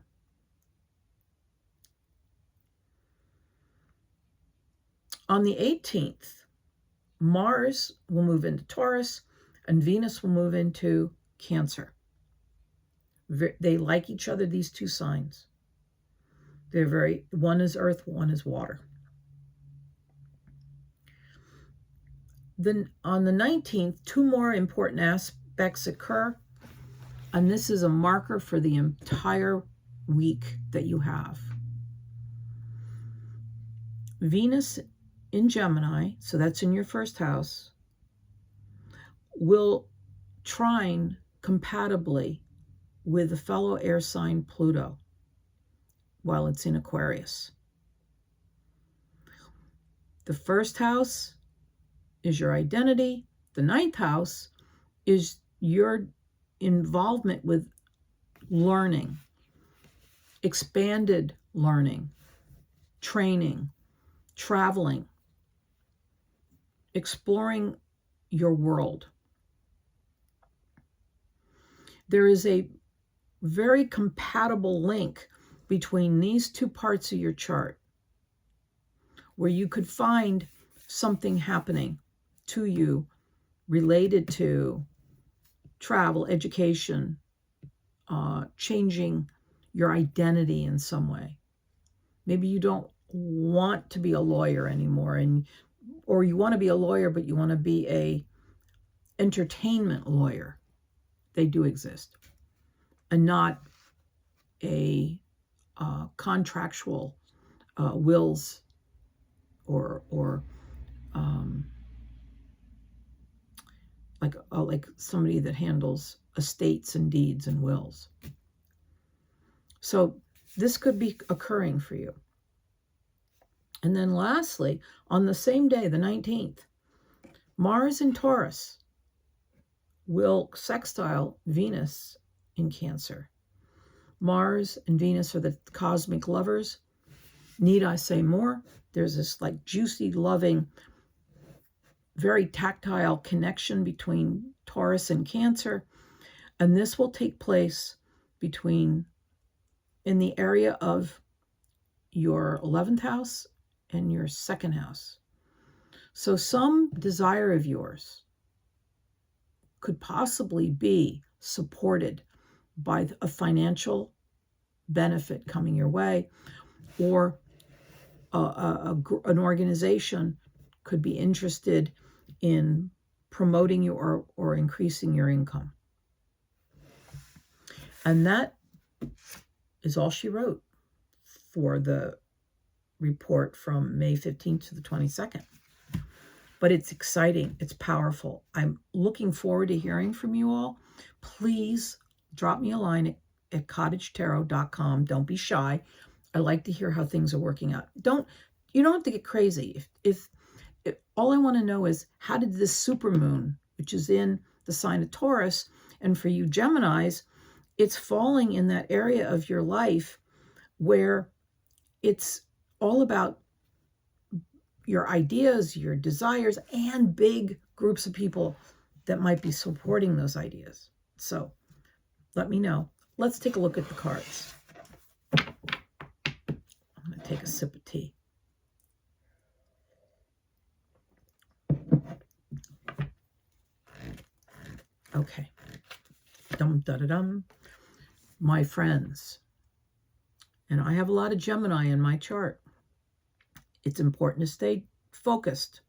On the 18th, Mars will move into Taurus and Venus will move into Cancer. They like each other, these two signs. One is earth, one is water. Then on the 19th, two more important aspects occur, and this is a marker for the entire week that you have. Venus in Gemini, so that's in your first house, will trine compatibly with a fellow air sign Pluto while it's in Aquarius. The first house is your identity. The 9th house is your involvement with learning, expanded learning, training, traveling, exploring your world. There is a very compatible link between these two parts of your chart where you could find something happening to you related to travel, education, changing your identity in some way. Maybe you don't want to be a lawyer anymore, or you want to be a lawyer, but you want to be a entertainment lawyer. They do exist, and not a contractual wills or like somebody that handles estates and deeds and wills. So this could be occurring for you. And then lastly, on the same day, the 19th, Mars in Taurus will sextile Venus in Cancer. Mars and Venus are the cosmic lovers. Need I say more? There's this like juicy, loving, very tactile connection between Taurus and Cancer. And this will take place in the area of your 11th house and your 2nd house. So some desire of yours could possibly be supported by a financial benefit coming your way, or an organization could be interested in promoting you or increasing your income. And that is all she wrote for the report from May 15th to the 22nd. But it's exciting. It's powerful. I'm looking forward to hearing from you all. Please drop me a line at cottagetarot.com. Don't be shy. I like to hear how things are working out. You don't have to get crazy. If all I want to know is, how did this supermoon, which is in the sign of Taurus, and for you Geminis, it's falling in that area of your life where it's all about your ideas, your desires, and big groups of people that might be supporting those ideas. So let me know. Let's take a look at the cards. I'm going to take a sip of tea. Okay. Dum-da-da-dum. My friends, and I have a lot of Gemini in my chart. It's important to stay focused.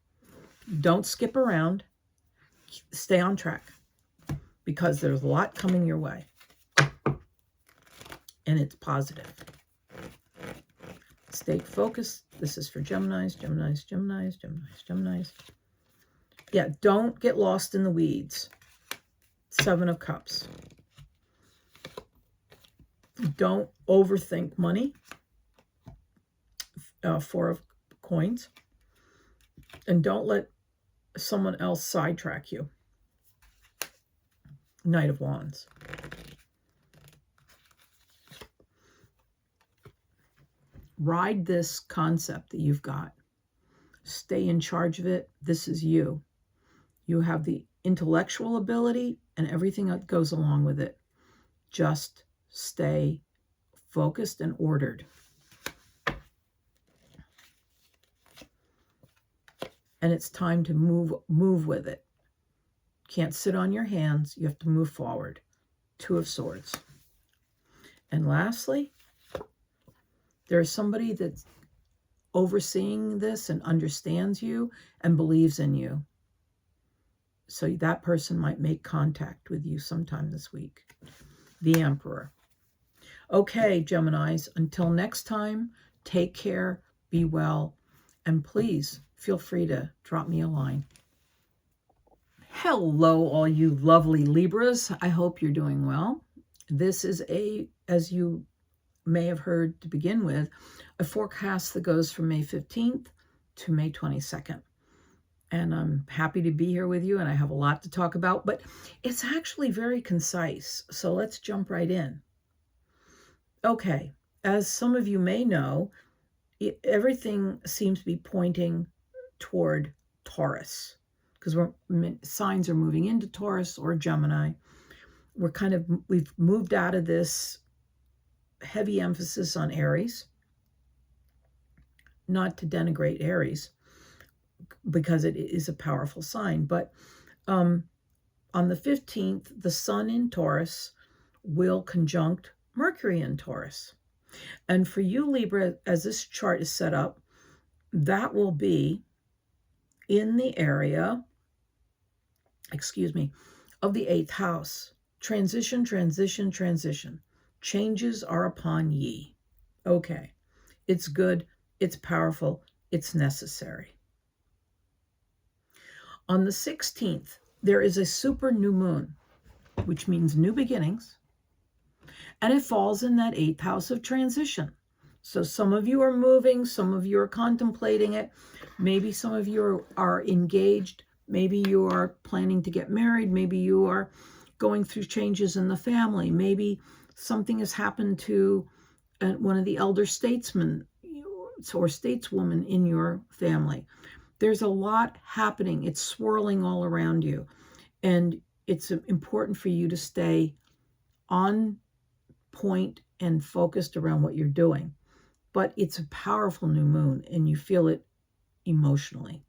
Don't skip around. Stay on track, because there's a lot coming your way. And it's positive. Stay focused. This is for Geminis, Geminis, Geminis, Geminis, Geminis. Yeah, don't get lost in the weeds. 7 of Cups. Don't overthink money. 4 of Coins. And don't let someone else sidetrack you. Knight of Wands. Ride this concept that you've got. Stay in charge of it. This is you. You have the intellectual ability and everything that goes along with it. Just stay focused and ordered. And it's time to move with it. Can't sit on your hands. You have to move forward. Two of Swords. And lastly, there's somebody that's overseeing this and understands you and believes in you. So that person might make contact with you sometime this week. The Emperor. Okay, Geminis, until next time, take care, be well, and please feel free to drop me a line. Hello, all you lovely Libras. I hope you're doing well. This is as you may have heard to begin with, a forecast that goes from May 15th to May 22nd. And I'm happy to be here with you, and I have a lot to talk about, but it's actually very concise. So let's jump right in. Okay, as some of you may know, everything seems to be pointing toward Taurus, because signs are moving into Taurus or Gemini. We've moved out of this heavy emphasis on Aries, not to denigrate Aries, because it is a powerful sign. But on the 15th, the Sun in Taurus will conjunct Mercury in Taurus. And for you, Libra, as this chart is set up, that will be in the area, of the 8th house. Transition, transition, transition. Changes are upon ye. Okay. It's good. It's powerful. It's necessary. On the 16th, there is a super new moon, which means new beginnings, and it falls in that 8th house of transition. So some of you are moving, some of you are contemplating it, maybe some of you are engaged, maybe you are planning to get married, maybe you are going through changes in the family, maybe something has happened to one of the elder statesmen or stateswoman in your family. There's a lot happening. It's swirling all around you. And it's important for you to stay on point and focused around what you're doing. But it's a powerful new moon, and you feel it emotionally.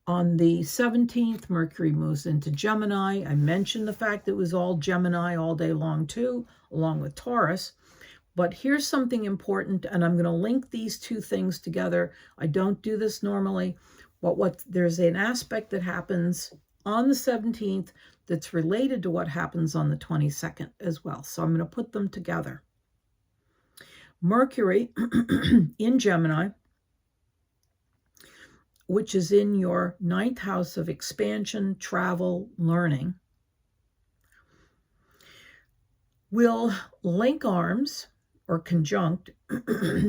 On the 17th, Mercury moves into Gemini. I mentioned the fact that it was all Gemini all day long too, along with Taurus. But here's something important, and I'm going to link these two things together. I don't do this normally, but there's an aspect that happens on the 17th that's related to what happens on the 22nd as well. So I'm going to put them together. Mercury in Gemini, which is in your 9th house of expansion, travel, learning, will link arms or conjunct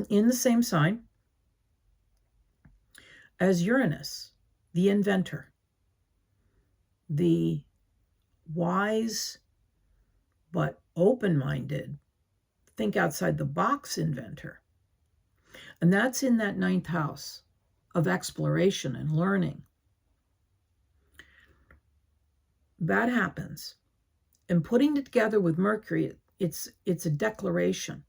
in the same sign as Uranus, the inventor, the wise but open-minded, think outside the box inventor. And that's in that 9th house of exploration and learning. That happens. And putting it together with Mercury, it's a declaration.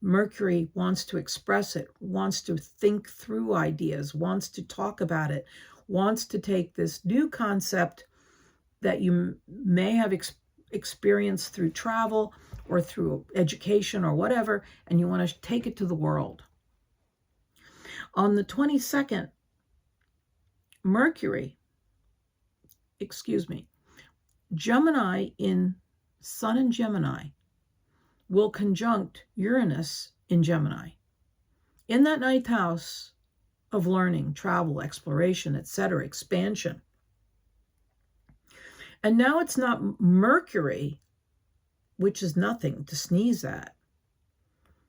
Mercury wants to express it, wants to think through ideas, wants to talk about it, wants to take this new concept that you may have experienced through travel or through education or whatever, and you want to take it to the world. On the 22nd, Gemini in Sun in Gemini will conjunct Uranus in Gemini. In that 9th house of learning, travel, exploration, etc., expansion. And now it's not Mercury, which is nothing to sneeze at,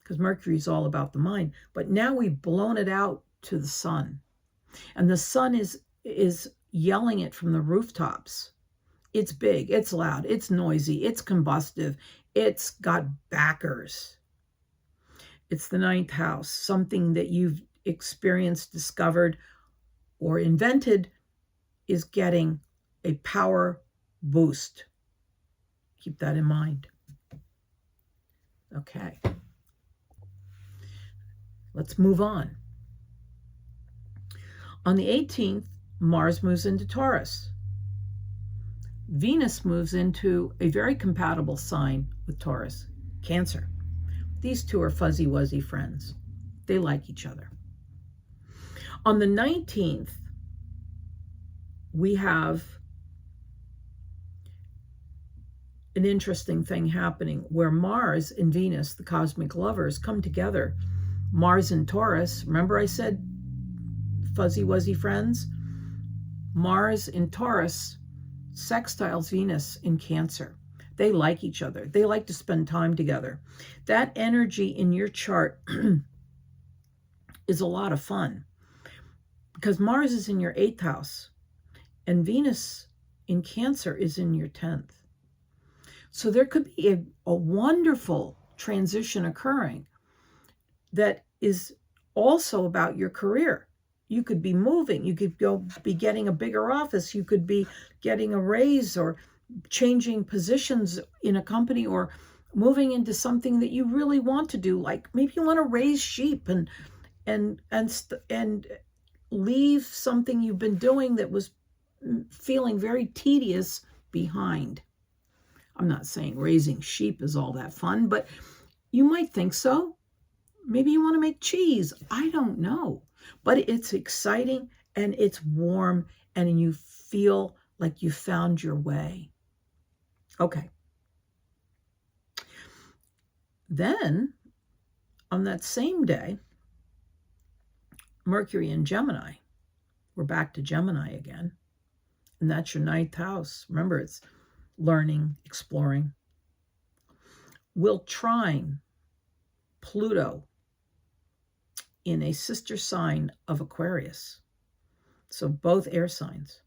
because Mercury is all about the mind. But now we've blown it out to the sun. And the sun is yelling it from the rooftops. It's big, it's loud, it's noisy, it's combustive, it's got backers. It's the 9th house, something that you've experienced, discovered, or invented is getting a power boost. Keep that in mind. Okay. Let's move on. On the 18th, Mars moves into Taurus. Venus moves into a very compatible sign with Taurus, Cancer. These two are fuzzy-wuzzy friends. They like each other. On the 19th, we have an interesting thing happening where Mars and Venus, the cosmic lovers, come together. Mars and Taurus, remember I said fuzzy-wuzzy friends? Mars in Taurus sextiles Venus in Cancer. They like each other. They like to spend time together. That energy in your chart is a lot of fun because Mars is in your 8th house and Venus in Cancer is in your 10th. So there could be a wonderful transition occurring that is also about your career. You could be moving. You could be getting a bigger office. You could be getting a raise or changing positions in a company or moving into something that you really want to do. Like maybe you want to raise sheep and leave something you've been doing that was feeling very tedious behind. I'm not saying raising sheep is all that fun, but you might think so. Maybe you want to make cheese. I don't know. But it's exciting and it's warm and you feel like you found your way. Okay. Then, on that same day, Mercury in Gemini. We're back to Gemini again. And that's your 9th house. Remember, it's learning, exploring. Will trine Pluto in a sister sign of Aquarius. So both air signs.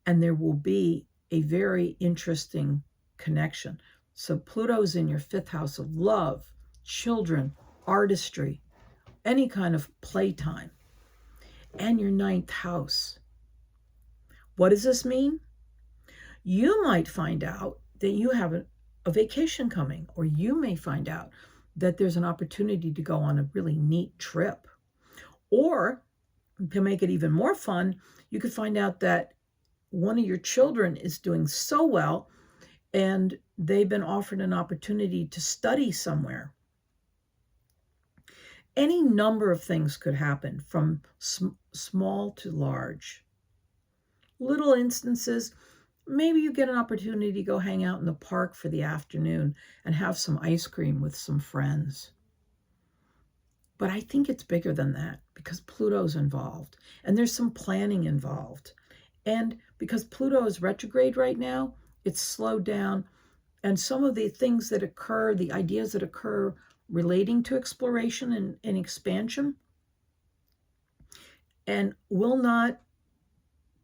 And there will be a very interesting connection. So Pluto's in your 5th house of love, children, artistry, any kind of playtime, and your 9th house. What does this mean? You might find out that you have a vacation coming, or you may find out that there's an opportunity to go on a really neat trip. Or to make it even more fun, you could find out that one of your children is doing so well and they've been offered an opportunity to study somewhere. Any number of things could happen from small to large. Little instances, maybe you get an opportunity to go hang out in the park for the afternoon and have some ice cream with some friends. But I think it's bigger than that because Pluto's involved and there's some planning involved. And because Pluto is retrograde right now, it's slowed down. And some of the things that occur, the ideas that occur relating to exploration and expansion, and will not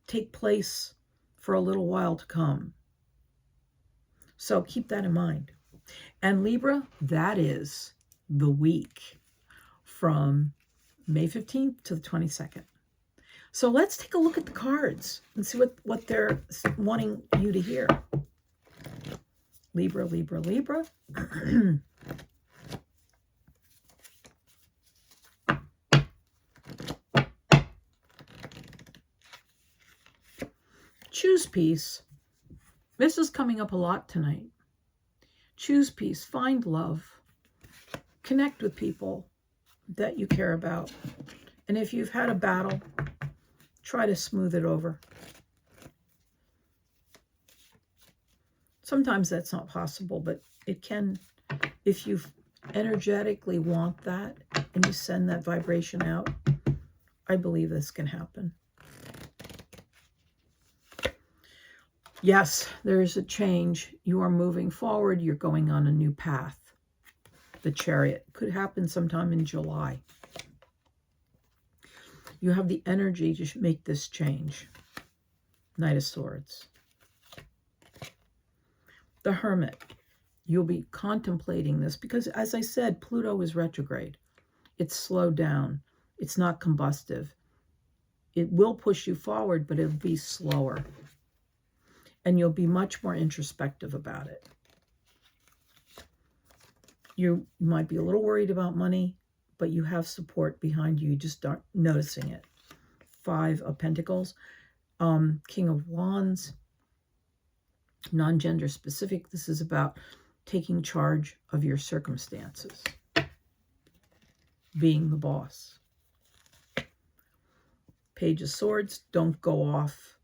take place for a little while to come. So keep that in mind. And Libra, that is the week from May 15th to the 22nd. So let's take a look at the cards and see what they're wanting you to hear. Libra, Libra, Libra. Choose peace. This is coming up a lot tonight. Choose peace. Find love. Connect with people that you care about. And if you've had a battle, try to smooth it over. Sometimes that's not possible, but it can, if you energetically want that and you send that vibration out, I believe this can happen. Yes, there is a change. You are moving forward. You're going on a new path. the Chariot. Could happen sometime in July. You have the energy to make this change. Knight of Swords. The Hermit. You'll be contemplating this because, as I said, Pluto is retrograde. It's slowed down. It's not combustive. It will push you forward, but it'll be slower. And you'll be much more introspective about it. You might be a little worried about money, but you have support behind you. You just aren't noticing it. 5 of Pentacles. King of Wands. Non-gender specific. This is about taking charge of your circumstances. Being the boss. Page of Swords. Don't go off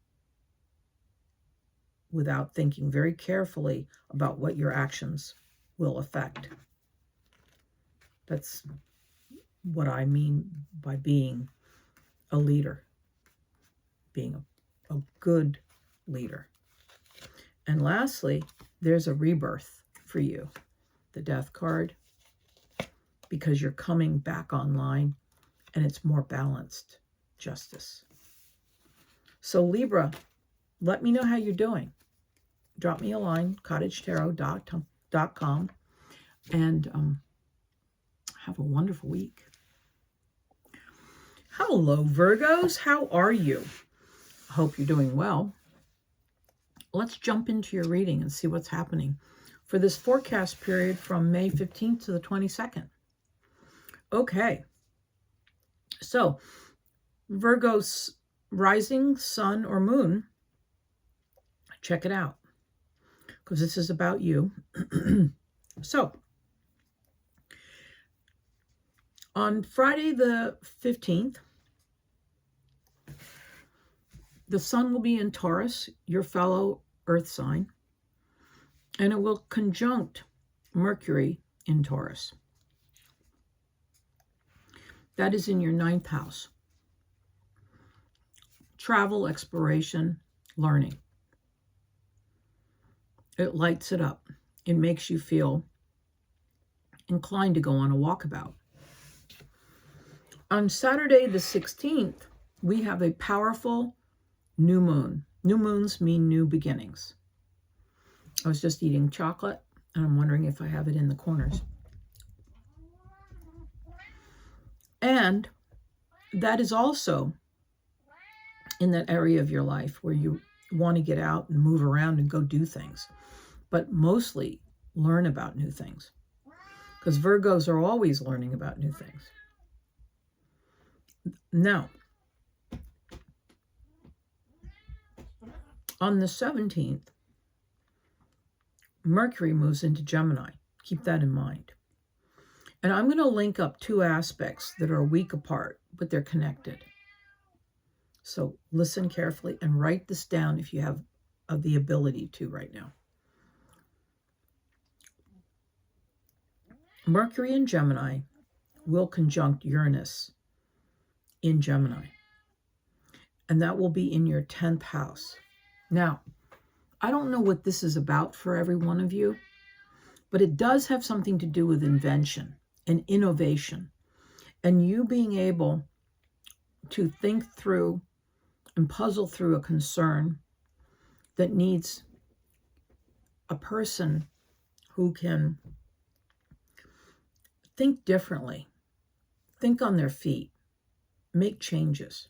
without thinking very carefully about what your actions will affect. That's what I mean by being a leader. Being a good leader. And lastly, there's a rebirth for you. The Death card. Because you're coming back online and it's more balanced. Justice. So Libra, let me know how you're doing. Drop me a line, cottagetarot.com, and have a wonderful week. Hello, Virgos. How are you? I hope you're doing well. Let's jump into your reading and see what's happening for this forecast period from May 15th to the 22nd. Okay. So, Virgo's rising, sun, or moon, check it out, because this is about you. So, on Friday the 15th, the sun will be in Taurus, your fellow earth sign, and it will conjunct Mercury in Taurus. That is in your 9th house. Travel, exploration, learning. It lights it up. It makes you feel inclined to go on a walkabout. On Saturday the 16th, we have a powerful new moon. New moons mean new beginnings. I was just eating chocolate, and I'm wondering if I have it in the corners. And that is also in that area of your life where you want to get out and move around and go do things, but mostly learn about new things, because Virgos are always learning about new things. Now, on the 17th, Mercury moves into Gemini. Keep that in mind. And I'm going to link up 2 aspects that are a week apart, but they're connected. So listen carefully and write this down if you have the ability to right now. Mercury in Gemini will conjunct Uranus in Gemini. And that will be in your 10th house. Now, I don't know what this is about for every one of you, but it does have something to do with invention and innovation, and you being able to think through and puzzle through a concern that needs a person who can think differently, think on their feet, make changes.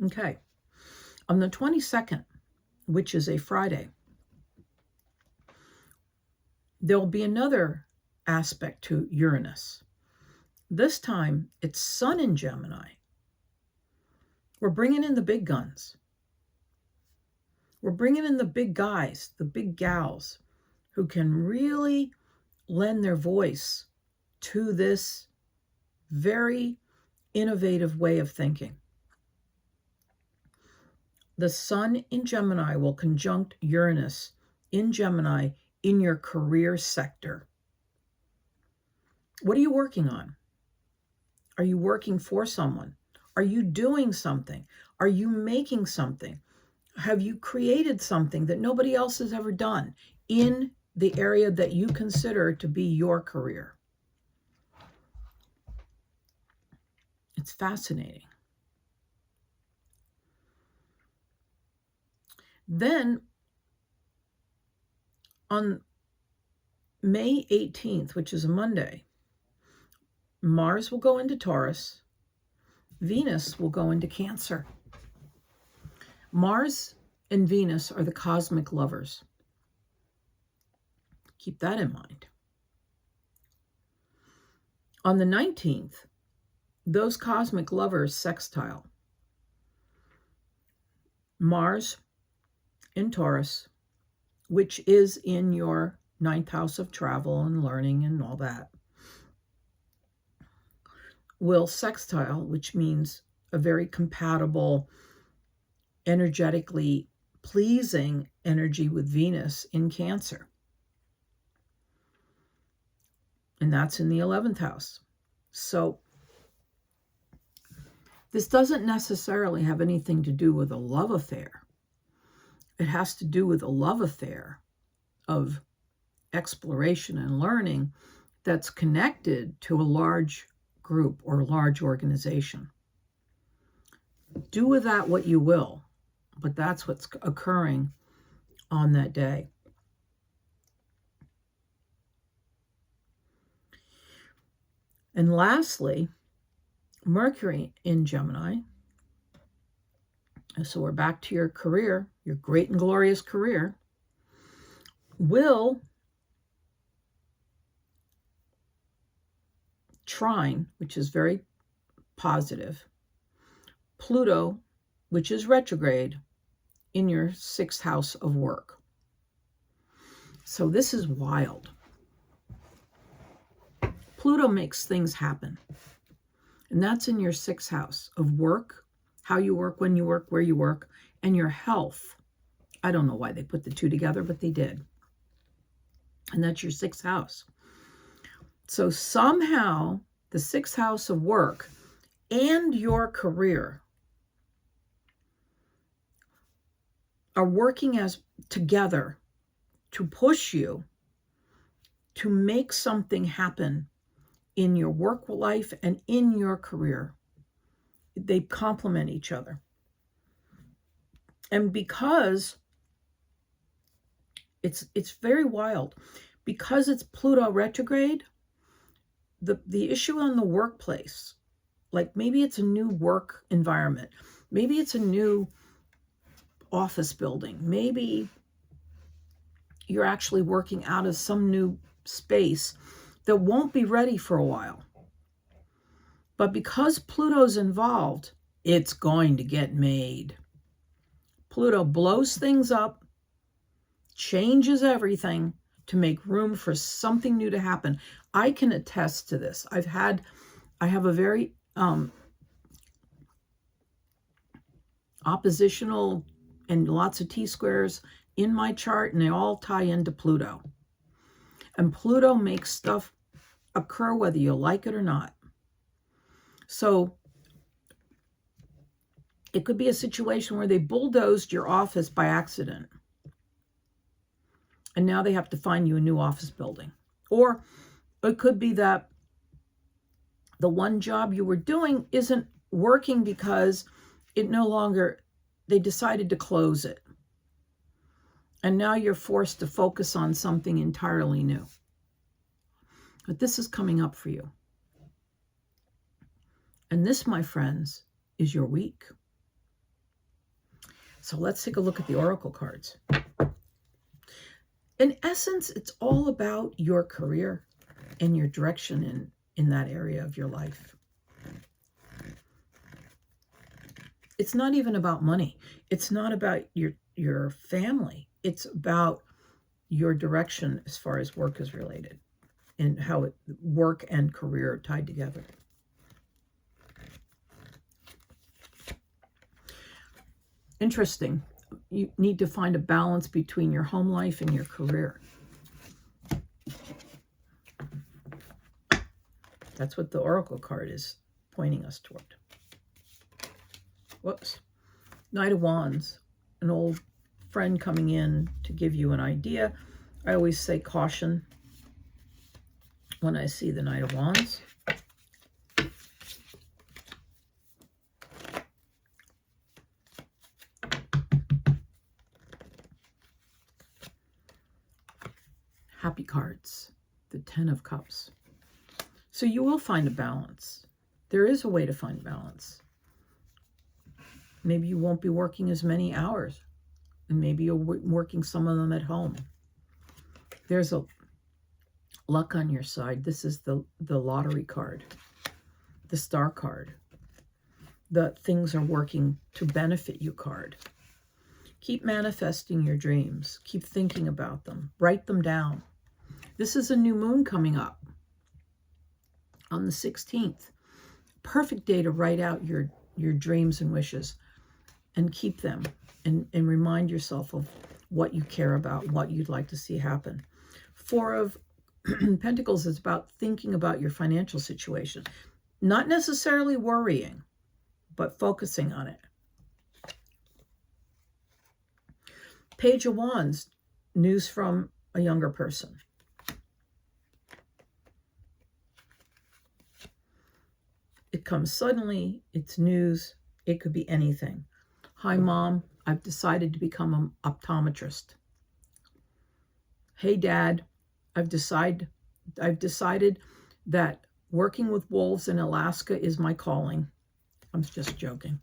Okay. On the 22nd, which is a Friday, there'll be another aspect to Uranus. This time, it's Sun in Gemini. We're bringing in the big guns. We're bringing in the big guys, the big gals, who can really lend their voice to this very innovative way of thinking. The Sun in Gemini will conjunct Uranus in Gemini in your career sector. What are you working on? Are you working for someone? Are you doing something? Are you making something? Have you created something that nobody else has ever done in the area that you consider to be your career. It's fascinating. Then on May 18th, which is a Monday, Mars will go into Taurus. Venus will go into Cancer. Mars and Venus are the cosmic lovers. Keep that in mind. On the 19th, those cosmic lovers sextile. Mars in Taurus, which is in your 9th house of travel and learning and all that, will sextile, which means a very compatible, energetically pleasing energy with Venus in Cancer. And that's in the 11th house. So this doesn't necessarily have anything to do with a love affair. It has to do with a love affair of exploration and learning that's connected to a large group or a large organization. Do with that what you will, but that's what's occurring on that day. And lastly, Mercury in Gemini. So we're back to your career, your great and glorious career, will trine, which is very positive, Pluto, which is retrograde, in your 6th house of work. So this is wild. Pluto makes things happen. And that's in your 6th house of work, how you work, when you work, where you work, and your health. I don't know why they put the two together, but they did. And that's your 6th house. So somehow the 6th house of work and your career are working as together to push you to make something happen in your work life and in your career. They complement each other. And because it's very wild, because it's Pluto retrograde, the issue on the workplace, like maybe it's a new work environment, maybe it's a new office building, maybe you're actually working out of some new space that won't be ready for a while. But because Pluto's involved, it's going to get made. Pluto blows things up, changes everything to make room for something new to happen. I can attest to this. I have a very oppositional and lots of T-squares in my chart, and they all tie into Pluto. And Pluto makes stuff occur whether you like it or not. So it could be a situation where they bulldozed your office by accident, and now they have to find you a new office building. Or it could be that the one job you were doing isn't working because it no longer, they decided to close it. And now you're forced to focus on something entirely new. But this is coming up for you. And this, my friends, is your week. So let's take a look at the oracle cards. In essence, it's all about your career and your direction in that area of your life. It's not even about money. It's not about your family. It's about your direction as far as work is related and how work and career are tied together. Interesting. You need to find a balance between your home life and your career. That's what the oracle card is pointing us toward. Whoops. Knight of Wands, an old friend coming in to give you an idea I always say caution when I see the Knight of Wands. Happy cards, the Ten of Cups. So you will find a balance. There is a way to find balance. Maybe you won't be working as many hours, and maybe you're working some of them at home. There's a luck on your side. This is the lottery card, the star card, the things are working to benefit you card. Keep manifesting your dreams. Keep thinking about them. Write them down. This is a new moon coming up on the 16th. Perfect day to write out your dreams and wishes and keep them and remind yourself of what you care about, what you'd like to see happen. Four of Pentacles is about thinking about your financial situation. Not necessarily worrying, but focusing on it. Page of Wands, news from a younger person. It comes suddenly, it's news, it could be anything. Hi, Mom, I've decided to become an optometrist. Hey, Dad, I've decided that working with wolves in Alaska is my calling. I'm just joking.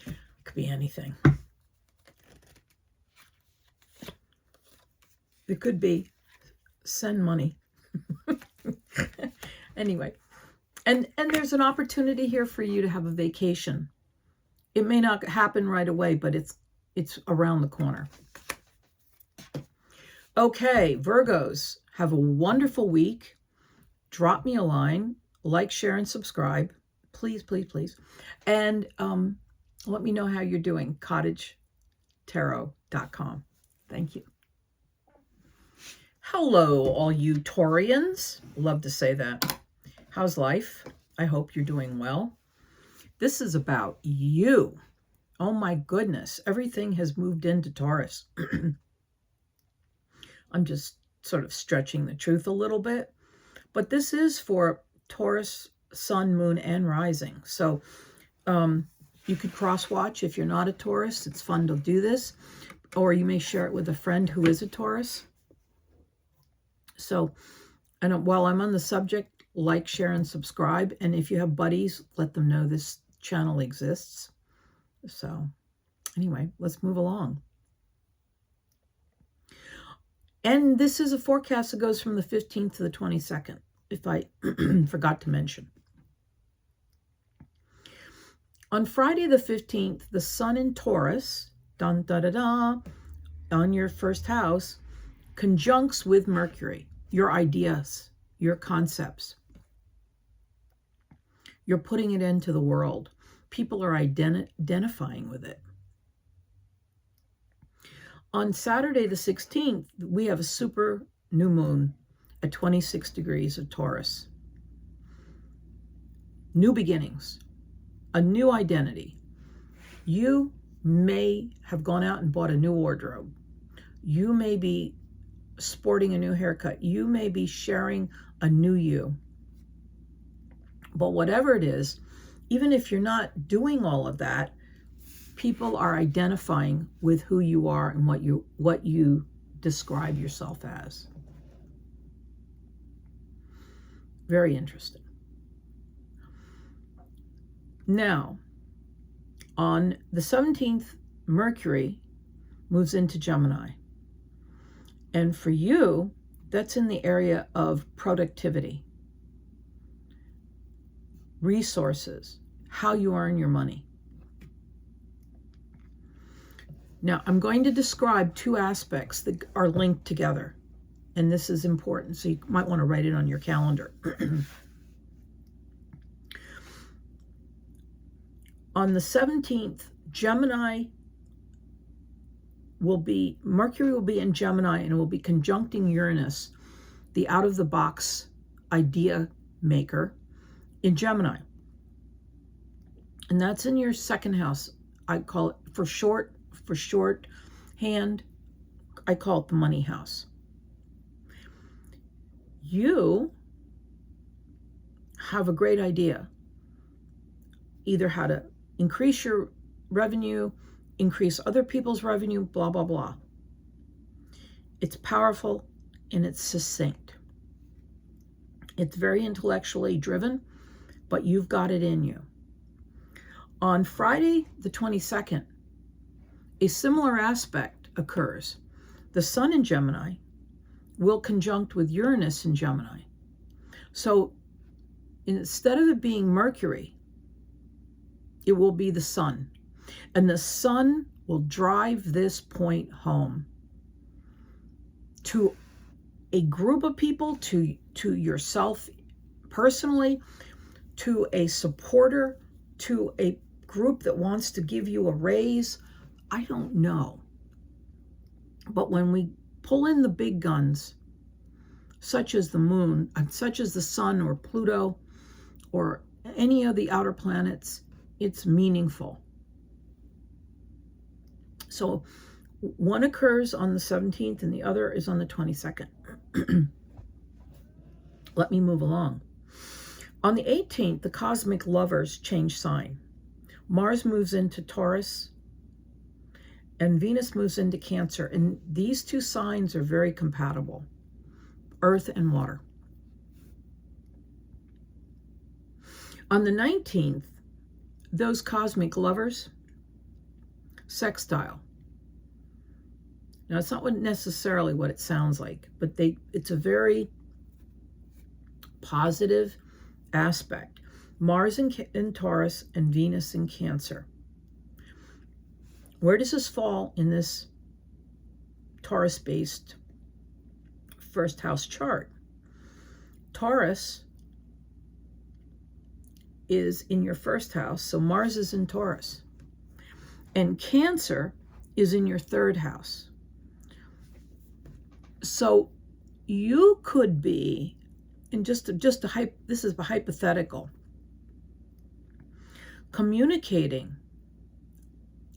It could be anything. It could be send money. Anyway. And there's an opportunity here for you to have a vacation. It may not happen right away, but it's around the corner. Okay, Virgos, have a wonderful week. Drop me a line, like, share, and subscribe. Please, please, please. And let me know how you're doing. cottagetarot.com. Thank you. Hello, all you Taurians. Love to say that. How's life? I hope you're doing well. This is about you. Oh my goodness. Everything has moved into Taurus. I'm just sort of stretching the truth a little bit. But this is for Taurus, Sun, Moon, and Rising. So you could cross-watch if you're not a Taurus. It's fun to do this. Or you may share it with a friend who is a Taurus. So, and while I'm on the subject, like, share, and subscribe. And if you have buddies, let them know this channel exists. So anyway, let's move along. And this is a forecast that goes from the 15th to the 22nd, if I forgot to mention. On Friday the 15th, the Sun in Taurus, dun, da, da, da, on your first house, conjuncts with Mercury, your ideas, your concepts. You're putting it into the world. People are identifying with it. On Saturday the 16th, we have a super new moon at 26 degrees of Taurus. New beginnings, a new identity. You may have gone out and bought a new wardrobe. You may be sporting a new haircut. You may be sharing a new you. But whatever it is, even if you're not doing all of that, people are identifying with who you are and what you describe yourself as. Very interesting. Now, on the 17th, Mercury moves into Gemini. And for you, that's in the area of productivity, resources, how you earn your money. Now, I'm going to describe two aspects that are linked together, and this is important, so you might want to write it on your calendar. On the 17th, Mercury will be in Gemini, and it will be conjuncting Uranus, the out-of-the-box idea maker, in Gemini. And that's in your second house. I call it, for shorthand, I call it the money house. You have a great idea, either how to increase your revenue, increase other people's revenue, blah, blah, blah. It's powerful and it's succinct. It's very intellectually driven, but you've got it in you. On Friday, the 22nd, a similar aspect occurs. The Sun in Gemini will conjunct with Uranus in Gemini. So instead of it being Mercury, it will be the Sun. And the Sun will drive this point home to a group of people, to yourself personally, to a supporter, to a group that wants to give you a raise. I don't know. But when we pull in the big guns, such as the moon, such as the sun or Pluto or any of the outer planets, it's meaningful. So one occurs on the 17th and the other is on the 22nd. Let me move along. On the 18th, the cosmic lovers change sign. Mars moves into Taurus and Venus moves into Cancer. And these two signs are very compatible, earth and water. On the 19th, those cosmic lovers sextile. Now, it's not necessarily what it sounds like, but it's a very positive aspect. Mars in Taurus and Venus in Cancer. Where does this fall in this Taurus-based first house chart? Taurus is in your first house, so Mars is in Taurus. And Cancer is in your third house. So you could be, and this is a hypothetical, communicating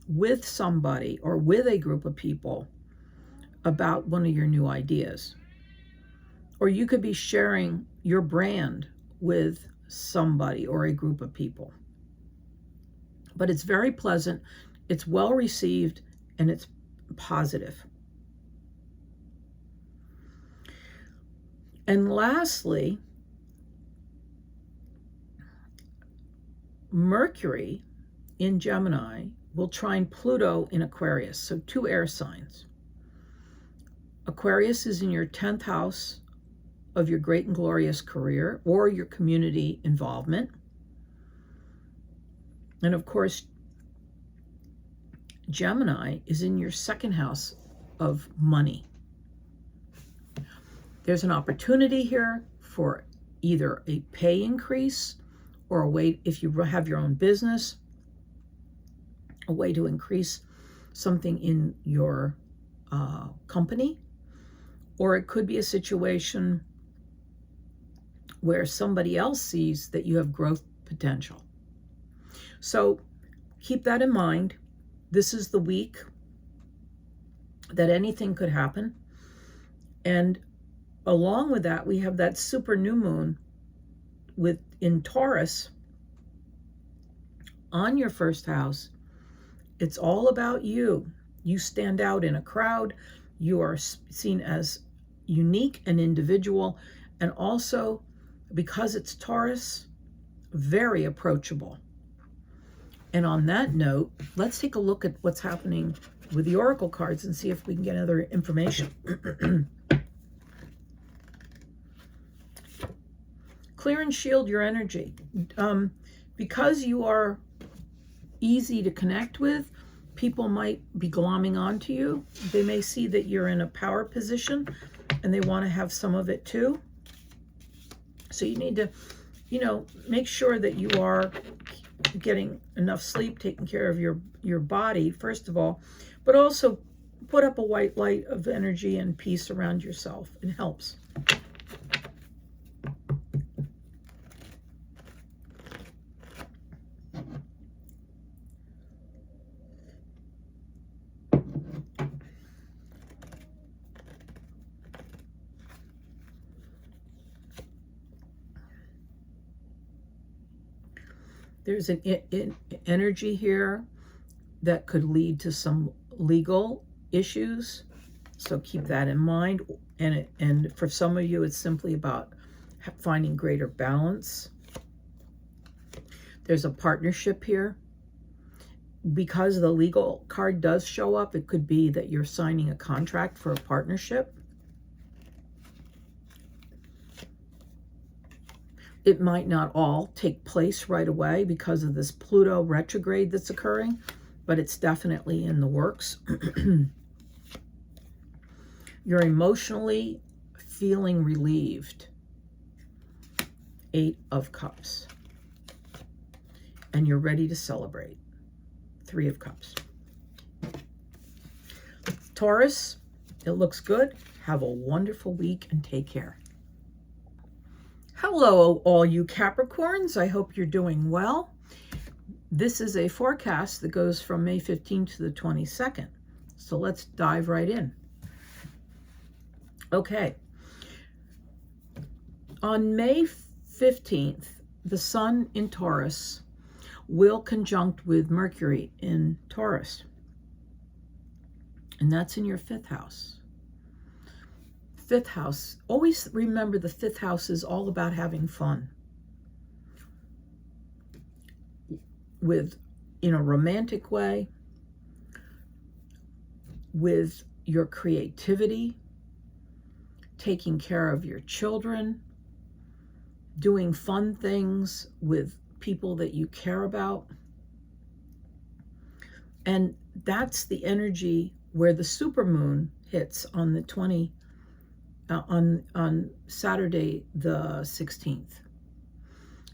with somebody or with a group of people about one of your new ideas. Or you could be sharing your brand with somebody or a group of people. But it's very pleasant, it's well received, and it's positive. And lastly, Mercury in Gemini will trine Pluto in Aquarius, so two air signs. Aquarius is in your 10th house of your great and glorious career or your community involvement. And of course, Gemini is in your 2nd house of money. There's an opportunity here for either a pay increase or a way, if you have your own business, a way to increase something in your company. Or it could be a situation where somebody else sees that you have growth potential. So keep that in mind. This is the week that anything could happen. And along with that, we have that super new moon in Taurus on your first house. It's all about you. You stand out in a crowd. You are seen as unique and individual. And also, because it's Taurus, very approachable. And on that note, let's take a look at what's happening with the oracle cards and see if we can get other information. Clear and shield your energy. Because you are easy to connect with, people might be glomming onto you. They may see that you're in a power position and they want to have some of it too. So you need to, make sure that you are getting enough sleep, taking care of your body, first of all, but also put up a white light of energy and peace around yourself. It helps. There's an energy here that could lead to some legal issues. So keep that in mind. And for some of you, it's simply about finding greater balance. There's a partnership here. Because the legal card does show up, it could be that you're signing a contract for a partnership. It might not all take place right away because of this Pluto retrograde that's occurring, but it's definitely in the works. You're emotionally feeling relieved. 8 of Cups. And you're ready to celebrate. 3 of Cups. Taurus, it looks good. Have a wonderful week and take care. Hello, all you Capricorns. I hope you're doing well. This is a forecast that goes from May 15th to the 22nd. So let's dive right in. Okay. On May 15th, the Sun in Taurus will conjunct with Mercury in Taurus. And that's in your 5th house. 5th house, always remember the 5th house is all about having fun. In a romantic way, with your creativity, taking care of your children, doing fun things with people that you care about. And that's the energy where the supermoon hits on the on Saturday the 16th.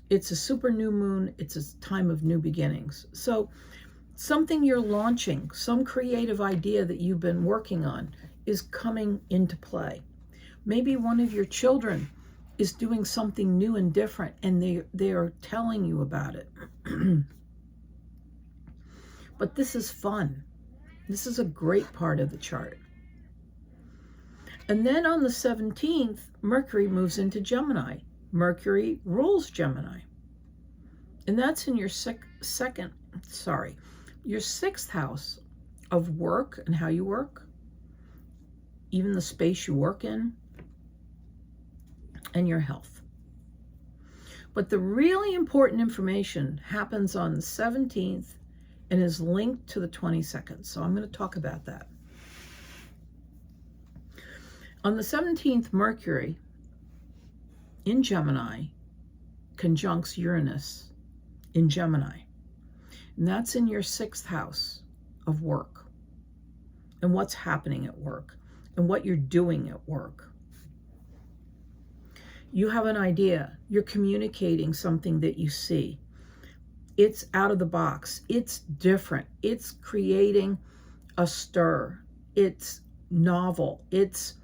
It's a super new moon. It's a time of new beginnings. So something you're launching, some creative idea that you've been working on is coming into play. Maybe one of your children is doing something new and different, and they are telling you about it. But this is fun. This is a great part of the chart. And then on the 17th, Mercury moves into Gemini. Mercury rules Gemini. And that's in your your 6th house of work and how you work, even the space you work in, and your health. But the really important information happens on the 17th and is linked to the 22nd. So I'm going to talk about that. On the 17th, Mercury in Gemini conjuncts Uranus in Gemini. And that's in your 6th house of work and what's happening at work and what you're doing at work. You have an idea. You're communicating something that you see. It's out of the box. It's different. It's creating a stir. It's novel. It's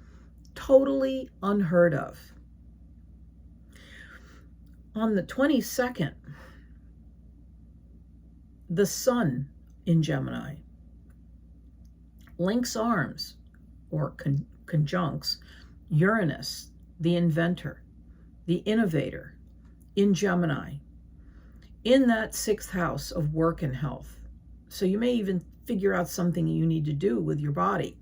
totally unheard of. On the 22nd, the Sun in Gemini links arms or conjuncts Uranus, the inventor, the innovator, in Gemini, in that 6th house of work and health. So you may even figure out something you need to do with your body.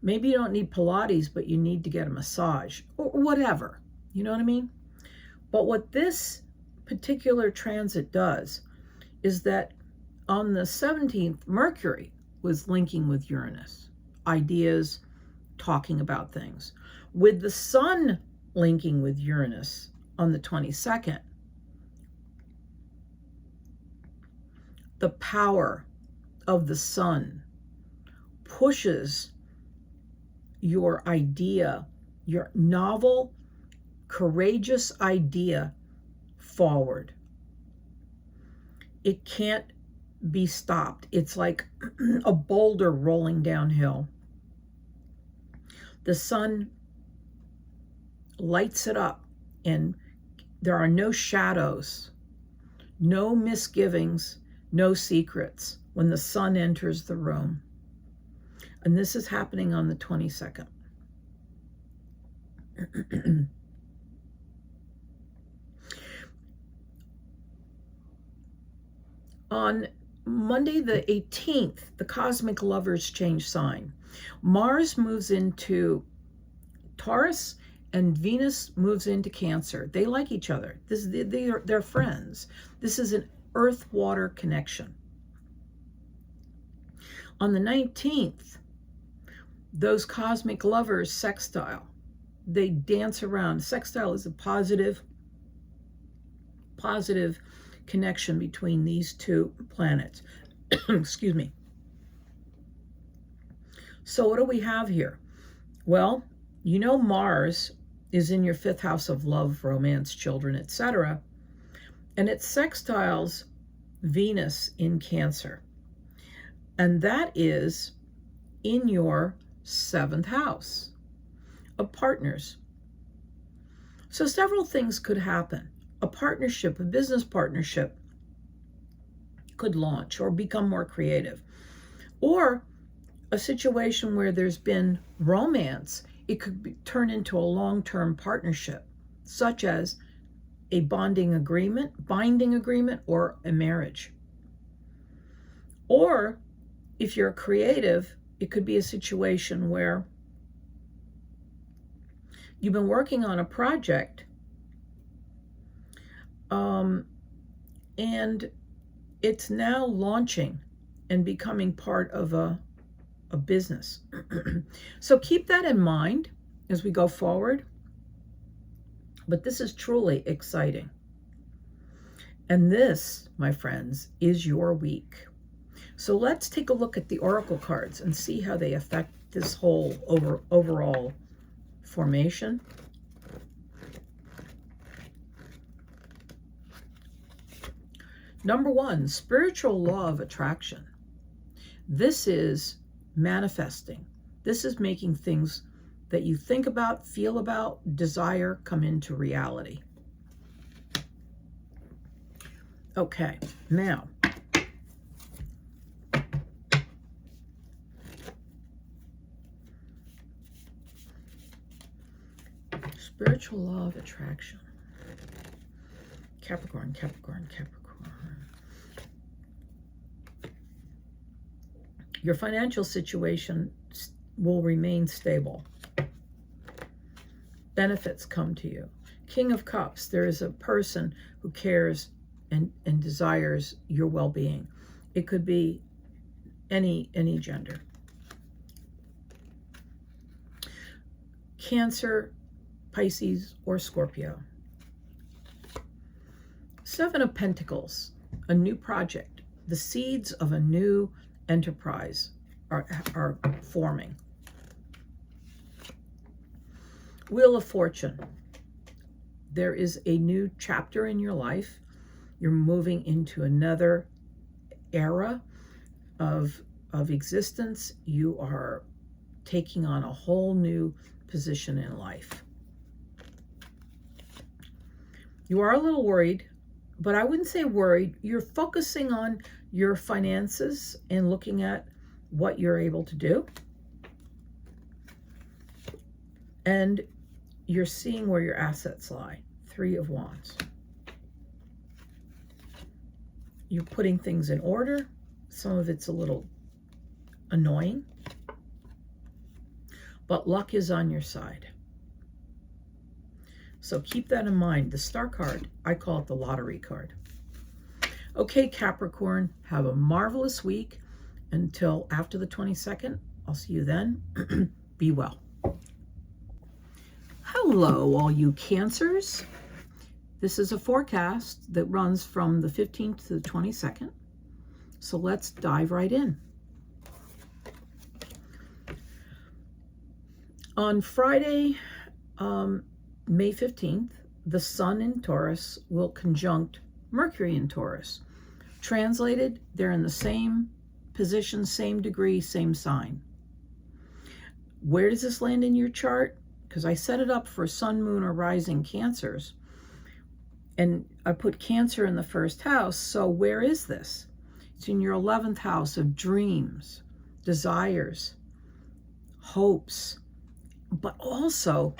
Maybe you don't need Pilates, but you need to get a massage or whatever. You know what I mean? But what this particular transit does is that on the 17th, Mercury was linking with Uranus. Ideas, talking about things. With the Sun linking with Uranus on the 22nd, the power of the Sun pushes your idea, your novel, courageous idea forward. It can't be stopped. It's like a boulder rolling downhill. The Sun lights it up, and there are no shadows, no misgivings, no secrets when the Sun enters the room. And this is happening on the 22nd. On Monday the 18th, the cosmic lovers change sign. Mars moves into Taurus and Venus moves into Cancer. They like each other. They're friends. This is an earth-water connection. On the 19th, those cosmic lovers sextile. They dance around. Sextile is a positive connection between these two planets. Excuse me. So what do we have here? Well, you know Mars is in your 5th house of love, romance, children, etc. And it sextiles Venus in Cancer. And that is in your 7th house of partners. So several things could happen. A partnership, a business partnership could launch or become more creative. Or a situation where there's been romance, it could turn into a long-term partnership, such as a binding agreement, or a marriage. Or if you're creative, it could be a situation where you've been working on a project and it's now launching and becoming part of a business. So keep that in mind as we go forward. But this is truly exciting. And this, my friends, is your week. So let's take a look at the oracle cards and see how they affect this whole overall formation. Number 1, spiritual law of attraction. This is manifesting. This is making things that you think about, feel about, desire come into reality. Okay, now spiritual law of attraction. Capricorn, Capricorn, Capricorn. Your financial situation will remain stable. Benefits come to you. King of Cups, there is a person who cares and desires your well-being. It could be any gender. Cancer, Pisces, or Scorpio. 7 of Pentacles, a new project. The seeds of a new enterprise are forming. Wheel of Fortune. There is a new chapter in your life. You're moving into another era of existence. You are taking on a whole new position in life. You are a little worried, but I wouldn't say worried. You're focusing on your finances and looking at what you're able to do. And you're seeing where your assets lie. 3 of Wands. You're putting things in order. Some of it's a little annoying, but luck is on your side. So keep that in mind. The Star card, I call it the lottery card. Okay, Capricorn, have a marvelous week. Until after the 22nd, I'll see you then. Be well. Hello, all you Cancers. This is a forecast that runs from the 15th to the 22nd. So let's dive right in. On Friday, May 15th, the Sun in Taurus will conjunct Mercury in Taurus. Translated, they're in the same position, same degree, same sign. Where does this land in your chart? Because I set it up for Sun, Moon, or Rising Cancers. And I put Cancer in the 1st house. So where is this? It's in your 11th house of dreams, desires, hopes, but also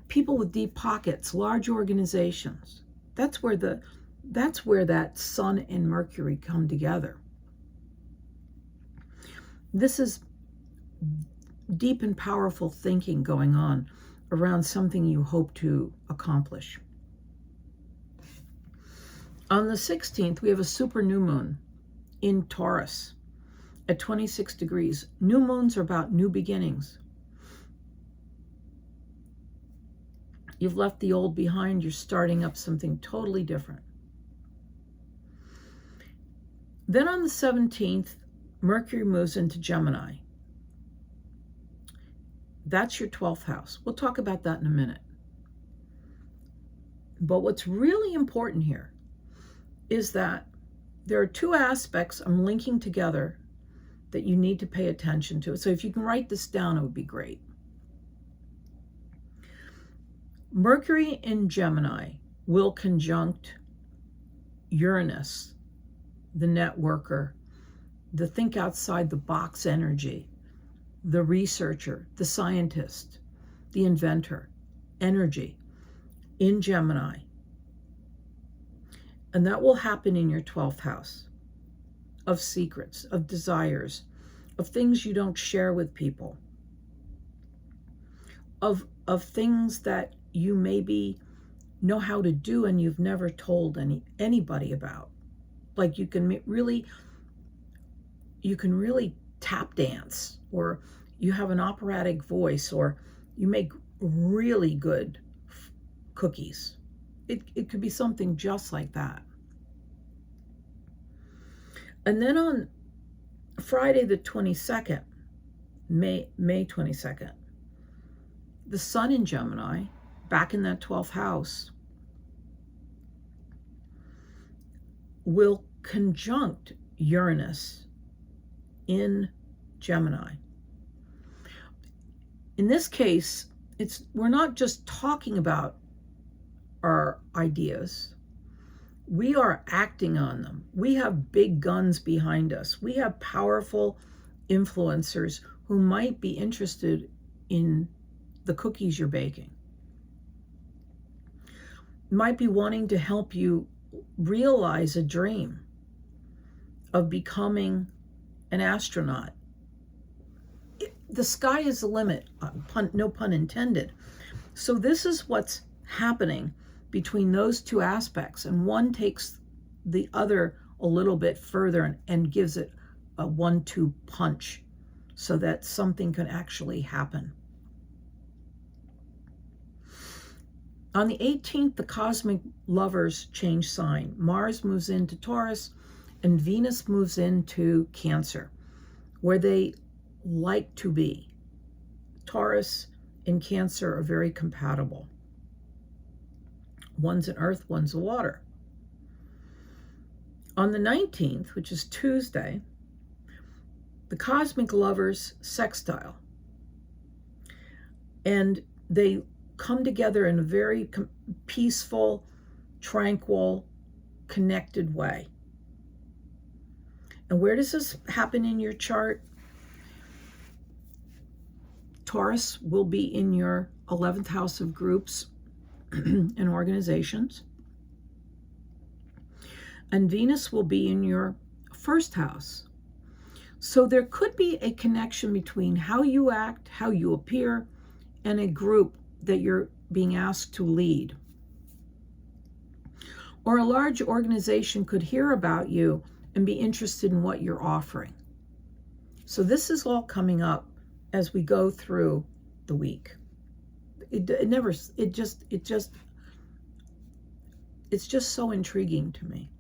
people with deep pockets, large organizations. That's where the That's where that Sun and Mercury come together. This is deep and powerful thinking going on around something you hope to accomplish. On the 16th, we have a super new moon in Taurus at 26 degrees. New moons are about new beginnings. You've left the old behind. You're starting up something totally different. Then on the 17th, Mercury moves into Gemini. That's your 12th house. We'll talk about that in a minute. But what's really important here is that there are two aspects I'm linking together that you need to pay attention to. So if you can write this down, it would be great. Mercury in Gemini will conjunct Uranus, the networker, the think outside the box energy, the researcher, the scientist, the inventor, energy in Gemini. And that will happen in your 12th house of secrets, of desires, of things you don't share with people, of things that you maybe know how to do and you've never told anybody about. Like you can really tap dance, or you have an operatic voice, or you make really good cookies. It could be something just like that. And then on Friday the 22nd, May 22nd, the Sun in Gemini, back in that 12th house, will conjunct Uranus in Gemini. In this case, we're not just talking about our ideas. We are acting on them. We have big guns behind us. We have powerful influencers who might be interested in the cookies you're baking, might be wanting to help you realize a dream of becoming an astronaut. The sky is the limit, no pun intended. So this is what's happening between those two aspects, and one takes the other a little bit further and gives it a 1-2 punch so that something can actually happen. On the 18th, the cosmic lovers change sign. Mars moves into Taurus and Venus moves into Cancer, where they like to be. Taurus and Cancer are very compatible. One's an earth, one's a water. On the 19th, which is Tuesday, the cosmic lovers sextile. And they come together in a very peaceful, tranquil, connected way. And where does this happen in your chart? Taurus will be in your 11th house of groups and organizations. And Venus will be in your 1st house. So there could be a connection between how you act, how you appear, and a group that you're being asked to lead. Or a large organization could hear about you and be interested in what you're offering. So this is all coming up as we go through the week. It's just so intriguing to me.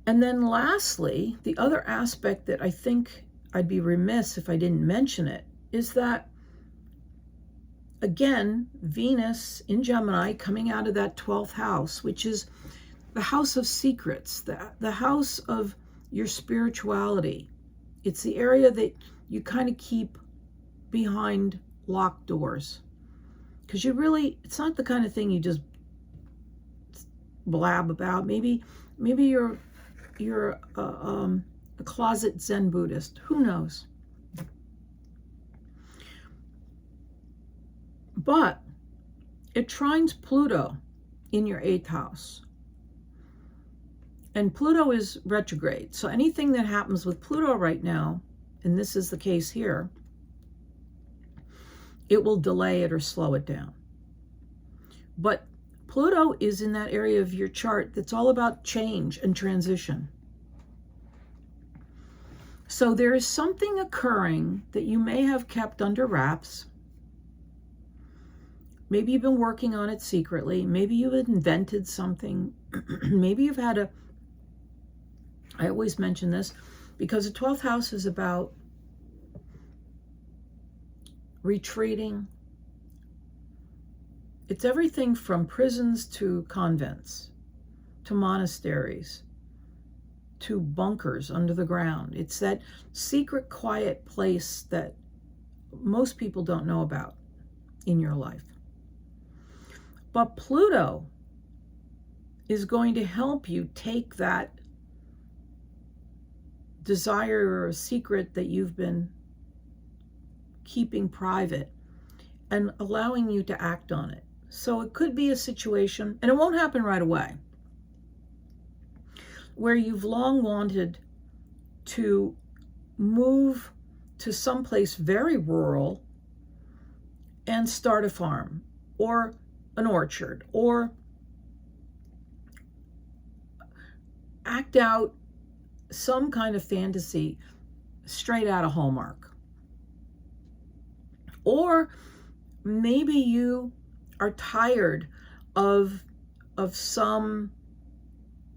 And then lastly, the other aspect that I think I'd be remiss if I didn't mention it is that, again, Venus in Gemini coming out of that 12th house, which is the house of secrets, the house of your spirituality. It's the area that you kind of keep behind locked doors, because it's not the kind of thing you just blab about. Maybe you're a closet Zen Buddhist. Who knows? But it trines Pluto in your 8th house. And Pluto is retrograde. So anything that happens with Pluto right now, and this is the case here, it will delay it or slow it down. But Pluto is in that area of your chart that's all about change and transition. So there is something occurring that you may have kept under wraps. Maybe you've been working on it secretly. Maybe you've invented something. Maybe you've had a, I always mention this because the 12th house is about retreating. It's everything from prisons to convents, to monasteries, to bunkers under the ground. It's that secret, quiet place that most people don't know about in your life. But Pluto is going to help you take that desire or secret that you've been keeping private and allowing you to act on it. So it could be a situation, and it won't happen right away, where you've long wanted to move to someplace very rural and start a farm or an orchard or act out some kind of fantasy straight out of Hallmark. Or maybe you are tired of some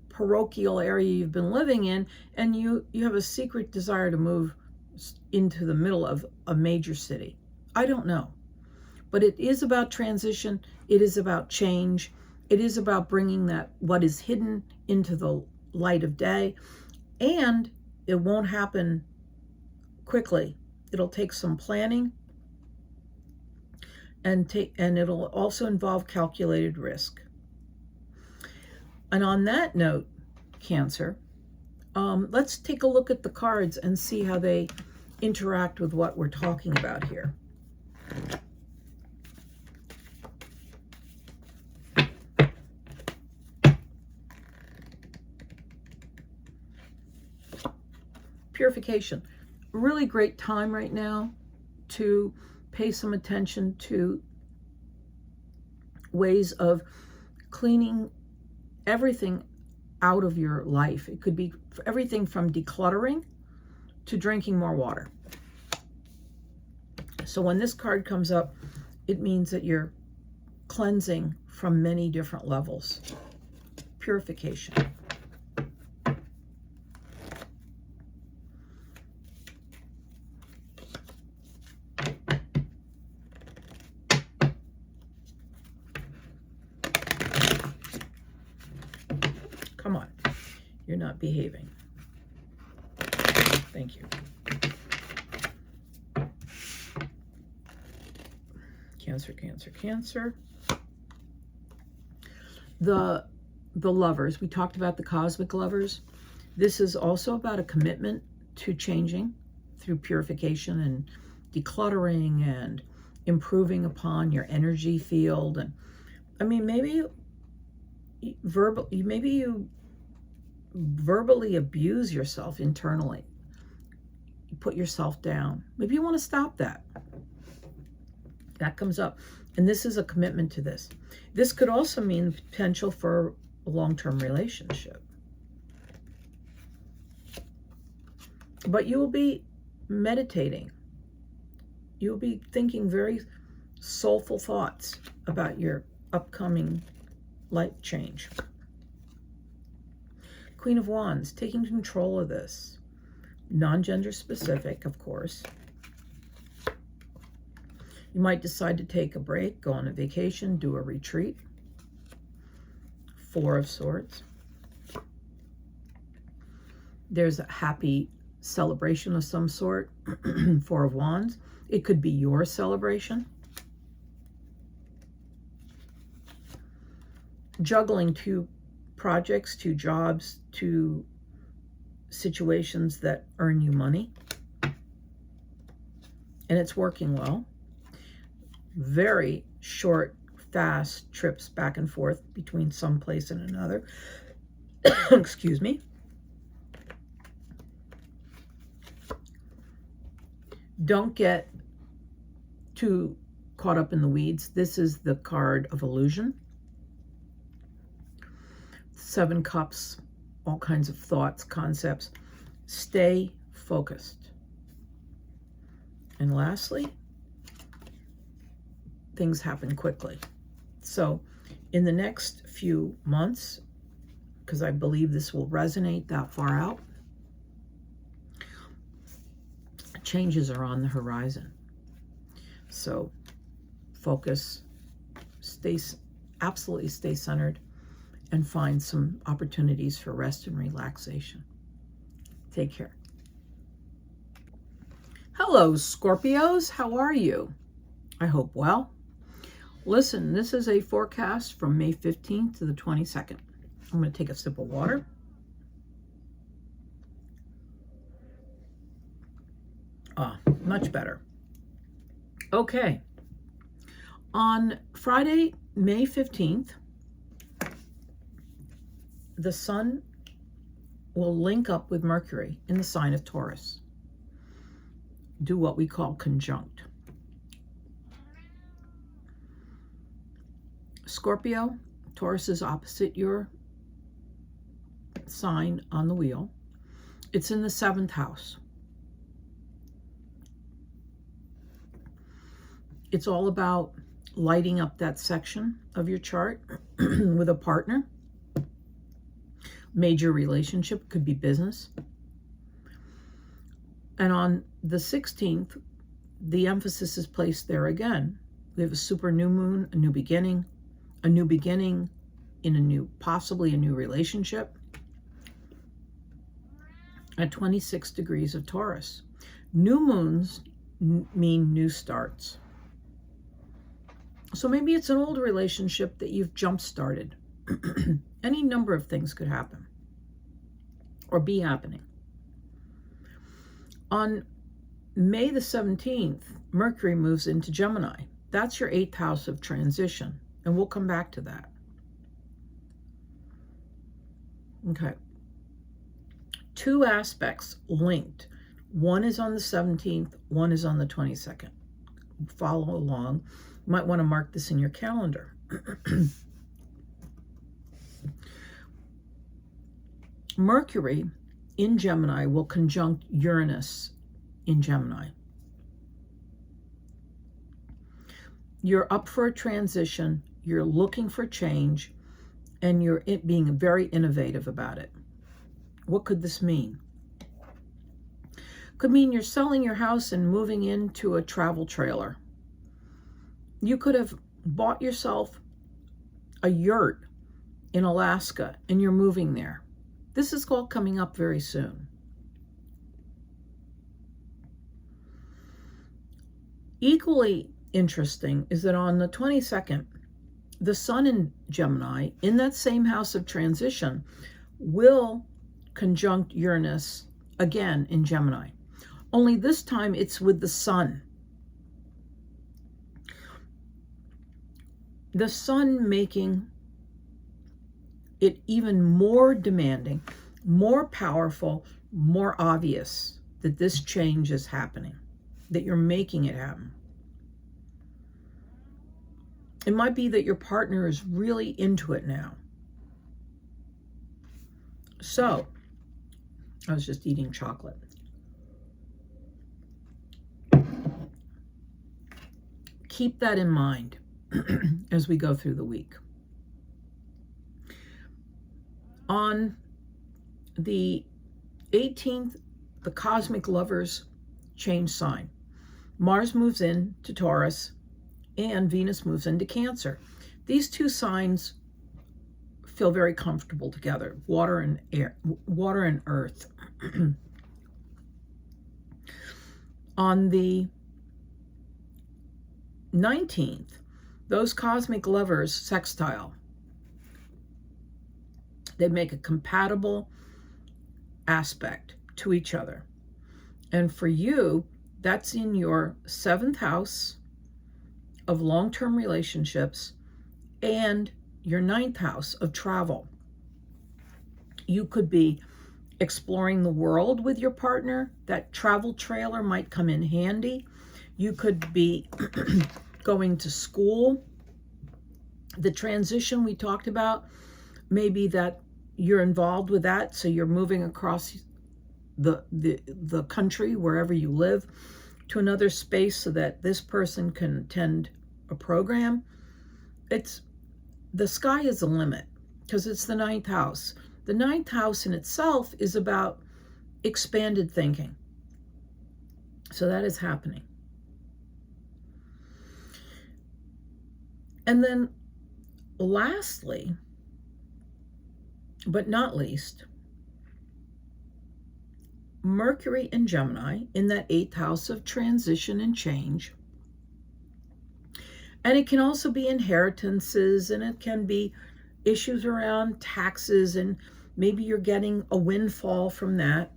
parochial area you've been living in, and you have a secret desire to move into the middle of a major city. I don't know. But it is about transition. It is about change. It is about bringing that what is hidden into the light of day. And it won't happen quickly. It'll take some planning, and it'll also involve calculated risk. And on that note, Cancer, let's take a look at the cards and see how they interact with what we're talking about here. Purification. Really great time right now to pay some attention to ways of cleaning everything out of your life. It could be everything from decluttering to drinking more water. So when this card comes up, it means that you're cleansing from many different levels. Purification. Come on, you're not behaving. Thank you. Cancer, Cancer, Cancer. The lovers, we talked about the cosmic lovers. This is also about a commitment to changing through purification and decluttering and improving upon your energy field. And I mean, maybe you verbally abuse yourself internally. You put yourself down. Maybe you want to stop that. That comes up. And this is a commitment to this. This could also mean potential for a long-term relationship. But you will be meditating. You will be thinking very soulful thoughts about your upcoming life change. Queen of Wands, taking control of this. Non-gender specific, of course. You might decide to take a break, go on a vacation, do a retreat. Four of Swords. There's a happy celebration of some sort. Four of Wands. It could be your celebration. Juggling two projects, two jobs, two situations that earn you money. And it's working well. Very short fast trips back and forth between some place and another. Excuse me. Don't get too caught up in the weeds. This is the card of illusion. 7 cups, all kinds of thoughts, concepts. Stay focused. And lastly, things happen quickly. So in the next few months, because I believe this will resonate that far out, changes are on the horizon. So focus, absolutely stay centered, and find some opportunities for rest and relaxation. Take care. Hello, Scorpios. How are you? I hope well. Listen, this is a forecast from May 15th to the 22nd. I'm going to take a sip of water. Much better. Okay. On Friday, May 15th, the sun will link up with Mercury in the sign of Taurus. Do what we call conjunct. Scorpio, Taurus is opposite your sign on the wheel. It's in the 7th house. It's all about lighting up that section of your chart with a partner. Major relationship, could be business. And on the 16th, the emphasis is placed there again. We have a super new moon, a new beginning in possibly a new relationship at 26 degrees of Taurus. New moons mean new starts. So maybe it's an old relationship that you've jump-started. Any number of things could happen or be happening. On May the 17th, Mercury moves into Gemini. That's your 8th house of transition, and we'll come back to that. Okay. 2 aspects linked. One is on the 17th, one is on the 22nd. Follow along. You might want to mark this in your calendar. Mercury in Gemini will conjunct Uranus in Gemini. You're up for a transition, you're looking for change, and you're being very innovative about it. What could this mean? Could mean you're selling your house and moving into a travel trailer. You could have bought yourself a yurt in Alaska and you're moving there. This is all coming up very soon. Equally interesting is that on the 22nd, the sun in Gemini, in that same house of transition, will conjunct Uranus again in Gemini. Only this time it's with the sun. The sun making it even more demanding, more powerful, more obvious that this change is happening, that you're making it happen. It might be that your partner is really into it now. So, I was just eating chocolate. Keep that in mind as we go through the week. On the 18th, the cosmic lovers change sign. Mars moves in to Taurus and Venus moves into Cancer. These 2 signs feel very comfortable together, water and air, water and earth. On the 19th, those cosmic lovers sextile. They make a compatible aspect to each other. And for you, that's in your 7th house of long-term relationships and your 9th house of travel. You could be exploring the world with your partner. That travel trailer might come in handy. You could be going to school. The transition we talked about, maybe that you're involved with that, so you're moving across the country, wherever you live, to another space so that this person can attend a program. It's the sky is the limit because it's the 9th house. The 9th house in itself is about expanded thinking. So that is happening. And then lastly, but not least, Mercury in Gemini in that 8th house of transition and change. And it can also be inheritances, and it can be issues around taxes, and maybe you're getting a windfall from that.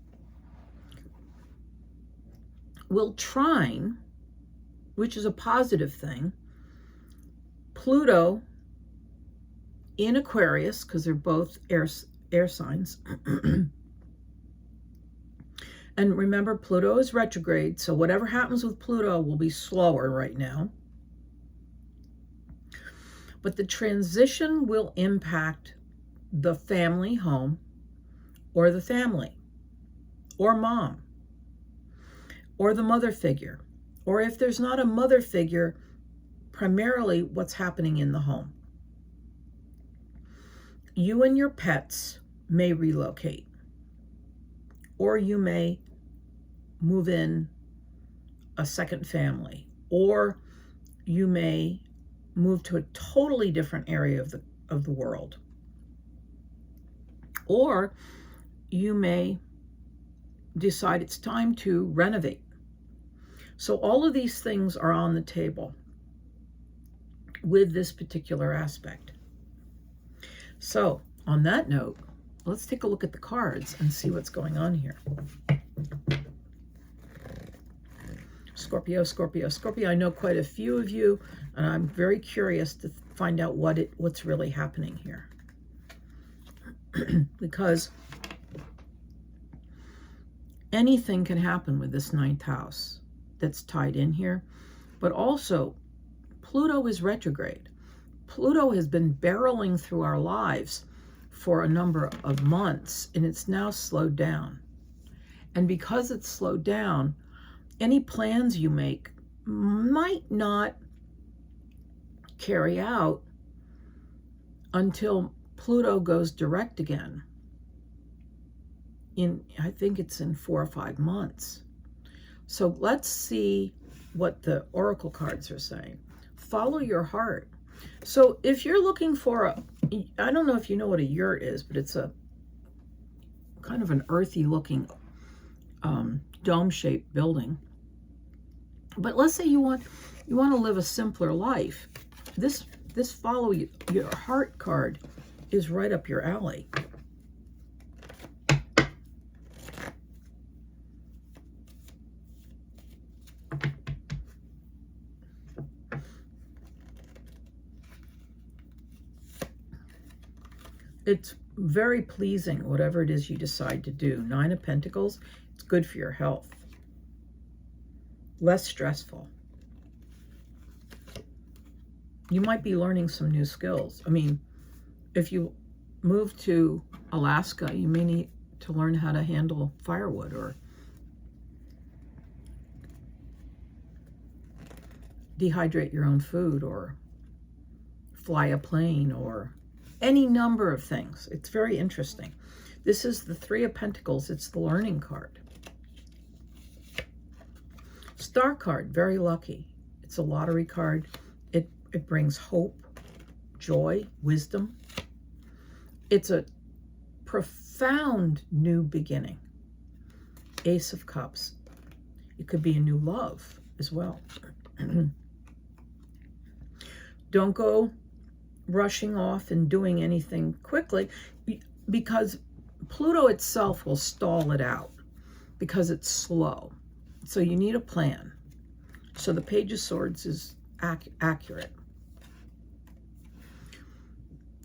Will trine, which is a positive thing, Pluto in Aquarius, because they're both air signs. And remember, Pluto is retrograde, so whatever happens with Pluto will be slower right now. But the transition will impact the family home, or the family, or mom, or the mother figure. Or if there's not a mother figure, primarily what's happening in the home. You and your pets may relocate, or you may move in a second family, or you may move to a totally different area of the world, or you may decide it's time to renovate. So all of these things are on the table with this particular aspect. So on that note, let's take a look at the cards and see what's going on here. Scorpio, Scorpio, Scorpio. I know quite a few of you, and I'm very curious to find out what's really happening here. Because anything can happen with this 9th house that's tied in here. But also, Pluto is retrograde. Pluto has been barreling through our lives for a number of months, and it's now slowed down. And because it's slowed down, any plans you make might not carry out until Pluto goes direct again. I think it's in 4 or 5 months. So let's see what the oracle cards are saying. Follow your heart. So if you're looking for I don't know if you know what a yurt is, but it's a kind of an earthy looking dome-shaped building. But let's say you want to live a simpler life. This follow your heart card is right up your alley. It's very pleasing, whatever it is you decide to do. 9 of Pentacles, it's good for your health. Less stressful. You might be learning some new skills. I mean, if you move to Alaska, you may need to learn how to handle firewood, or dehydrate your own food, or fly a plane, or any number of things. It's very interesting. This is the 3 of Pentacles. It's the learning card. Star card, very lucky. It's a lottery card. It brings hope, joy, wisdom. It's a profound new beginning. Ace of Cups. It could be a new love as well. Don't go rushing off and doing anything quickly, because Pluto itself will stall it out because it's slow. So you need a plan. So the Page of Swords is accurate.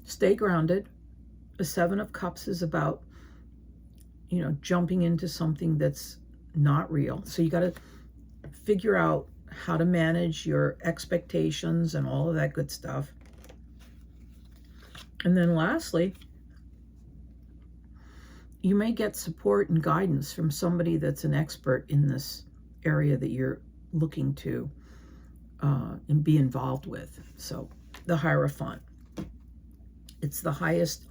Stay grounded. The Seven of Cups is about, jumping into something that's not real. So you got to figure out how to manage your expectations and all of that good stuff. And then lastly, you may get support and guidance from somebody that's an expert in this area that you're looking to and be involved with. So the Hierophant, it's the highest,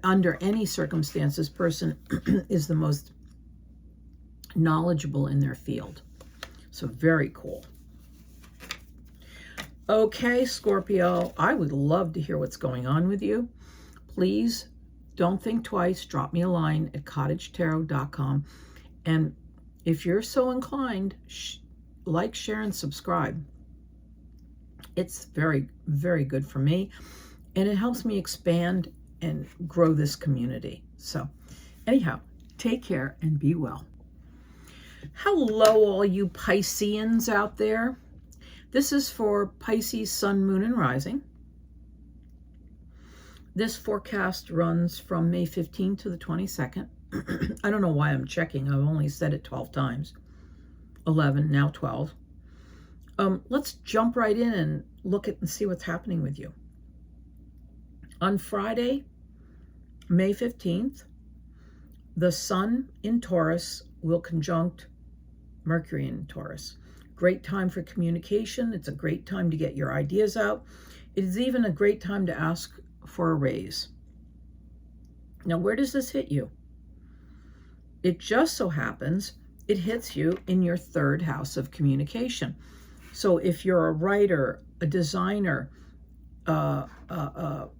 under any circumstances, person is the most knowledgeable in their field. So very cool. Okay, Scorpio, I would love to hear what's going on with you. Please don't think twice. Drop me a line at cottagetarot.com. And if you're so inclined, like, share, and subscribe. It's very, very good for me. And it helps me expand and grow this community. So anyhow, take care and be well. Hello, all you Pisceans out there. This is for Pisces, Sun, Moon, and Rising. This forecast runs from May 15th to the 22nd. I don't know why I'm checking. I've only said it 12 times. 11, now 12. Let's jump right in and look at and see what's happening with you. On Friday, May 15th, the Sun in Taurus will conjunct Mercury in Taurus. Great time for communication. It's a great time to get your ideas out. It is even a great time to ask for a raise. Now, where does this hit you? It just so happens it hits you in your third house of communication. So if you're a writer, a designer,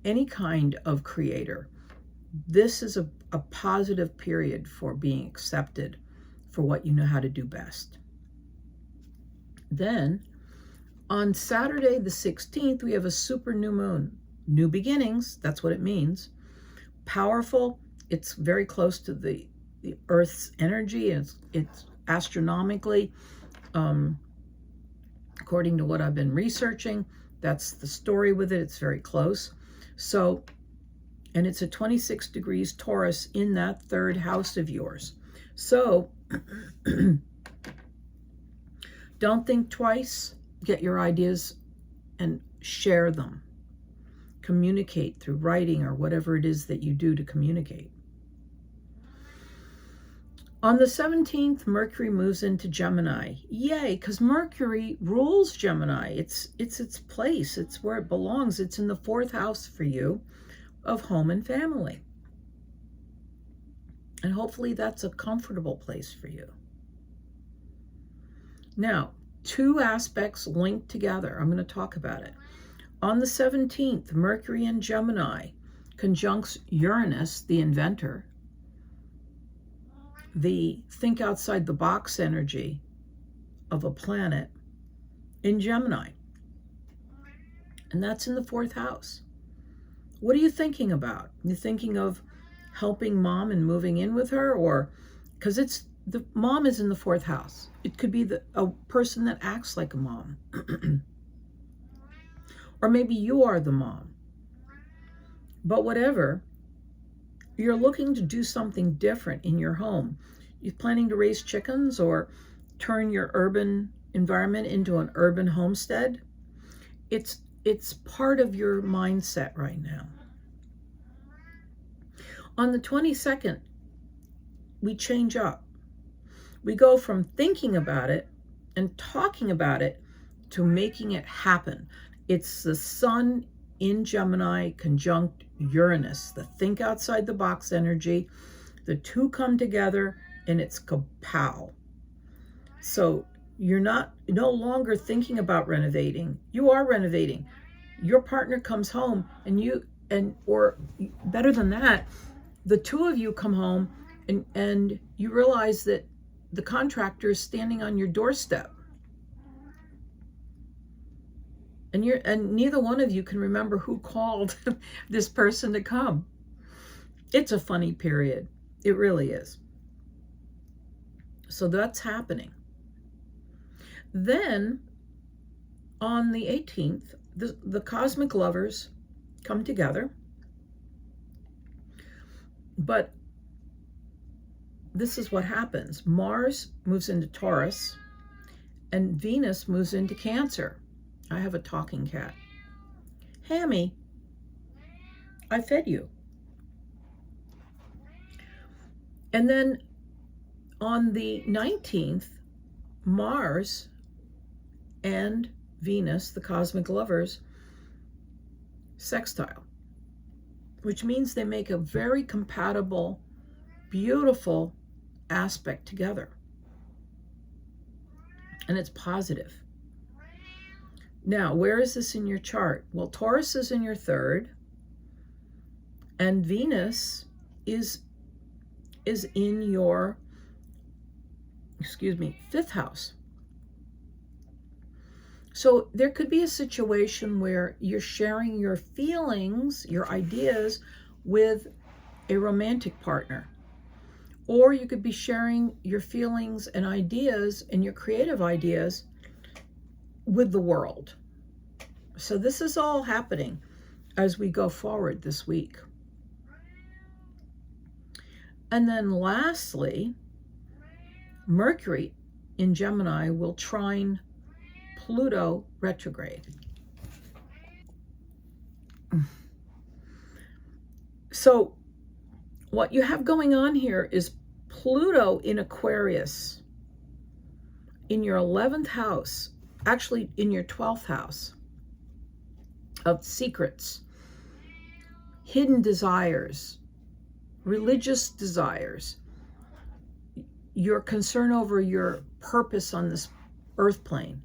any kind of creator, this is a positive period for being accepted for what you know how to do best. Then on Saturday the 16th, we have a super new moon. New beginnings, that's what it means. Powerful. It's very close to the Earth's energy. It's astronomically, according to what I've been researching, that's the story with it. It's very close. So, and it's at 26 degrees Taurus in that third house of yours. So don't think twice. Get your ideas and share them. Communicate through writing or whatever it is that you do to communicate. On the 17th, Mercury moves into Gemini. Yay, because Mercury rules Gemini. It's its place. It's where it belongs. It's in the fourth house for you of home and family. And hopefully that's a comfortable place for you. Now, two aspects linked together. I'm going to talk about it. On the 17th, Mercury in Gemini conjuncts Uranus, the inventor, the think outside the box energy of a planet in Gemini. And that's in the fourth house. What are you thinking about? You thinking of helping mom and moving in with her? Or because it's the mom is in the fourth house. It could be a person that acts like a mom. Or maybe you are the mom. But whatever, you're looking to do something different in your home. You're planning to raise chickens or turn your urban environment into an urban homestead. It's part of your mindset right now. On the 22nd, we change up. We go from thinking about it and talking about it to making it happen. It's the Sun in Gemini conjunct Uranus, the think outside the box energy. The two come together and it's kapow. So you're no longer thinking about renovating. You are renovating. Your partner comes home or better than that, the two of you come home and you realize that the contractor is standing on your doorstep. And neither one of you can remember who called this person to come. It's a funny period. It really is. So that's happening. Then on the 18th, the cosmic lovers come together, but this is what happens. Mars moves into Taurus and Venus moves into Cancer. I have a talking cat. Hammy, I fed you. And then on the 19th, Mars and Venus, the cosmic lovers, sextile, which means they make a very compatible, beautiful aspect together. And it's positive. Now, where is this in your chart? Well, Taurus is in your 3rd, and Venus is in your, 5th house. So there could be a situation where you're sharing your feelings, your ideas with a romantic partner. Or you could be sharing your feelings and ideas and your creative ideas with the world. So this is all happening as we go forward this week. And then lastly, Mercury in Gemini will trine Pluto retrograde. So what you have going on here is Pluto in Aquarius, in your 11th house, actually in your 12th house of secrets, hidden desires, religious desires, your concern over your purpose on this earth plane,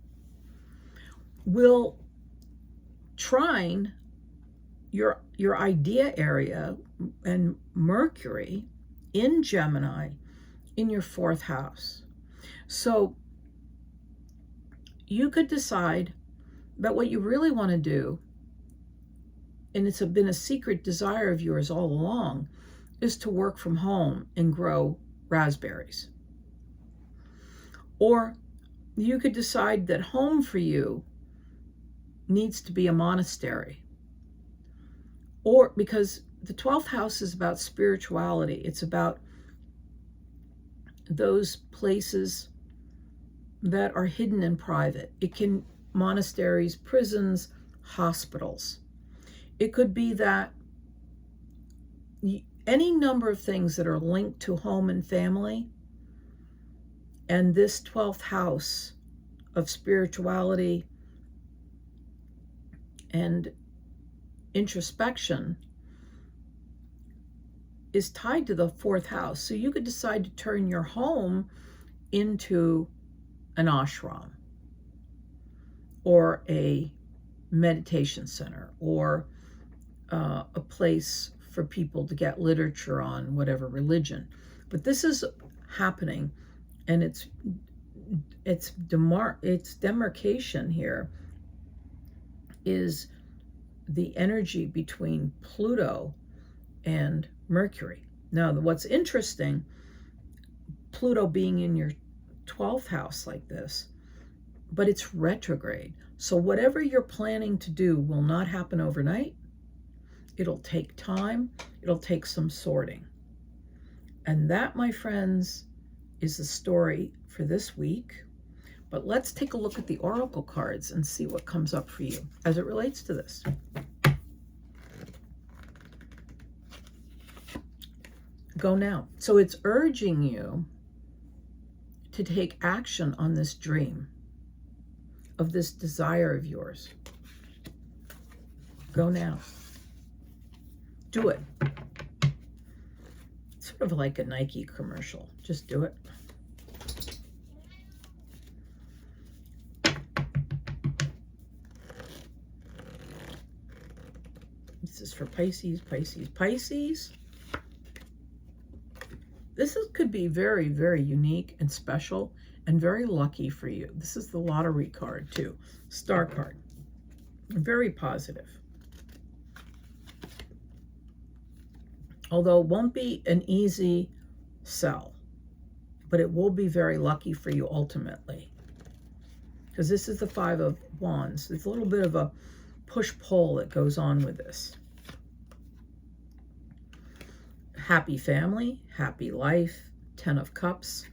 will trine your idea area and Mercury in Gemini in your 4th house. So you could decide that what you really want to do, and it's been a secret desire of yours all along, is to work from home and grow raspberries. Or you could decide that home for you needs to be a monastery. Or because the 12th house is about spirituality. It's about those places that are hidden and private. It can monasteries, prisons, hospitals. It could be that any number of things that are linked to home and family, and this 12th house of spirituality and introspection is tied to the 4th house. So you could decide to turn your home into an ashram or a meditation center or a place for people to get literature on whatever religion. But this is happening, and its demarcation here is the energy between Pluto and Mercury. Now, what's interesting, Pluto being in your 12th house like this, but it's retrograde. So whatever you're planning to do will not happen overnight. It'll take time. It'll take some sorting. And that, my friends, is the story for this week. But let's take a look at the oracle cards and see what comes up for you as it relates to this. Go now. So it's urging you to take action on this dream of this desire of yours. Go now. Do it. It's sort of like a Nike commercial. Just do it. This is for Pisces, Pisces, Pisces. This could be very, very unique and special and very lucky for you. This is the lottery card too, star card. Very positive. Although it won't be an easy sell, but it will be very lucky for you ultimately. Because this is the 5 of Wands. It's a little bit of push-pull that goes on with this. Happy family, happy life, 10 of Cups,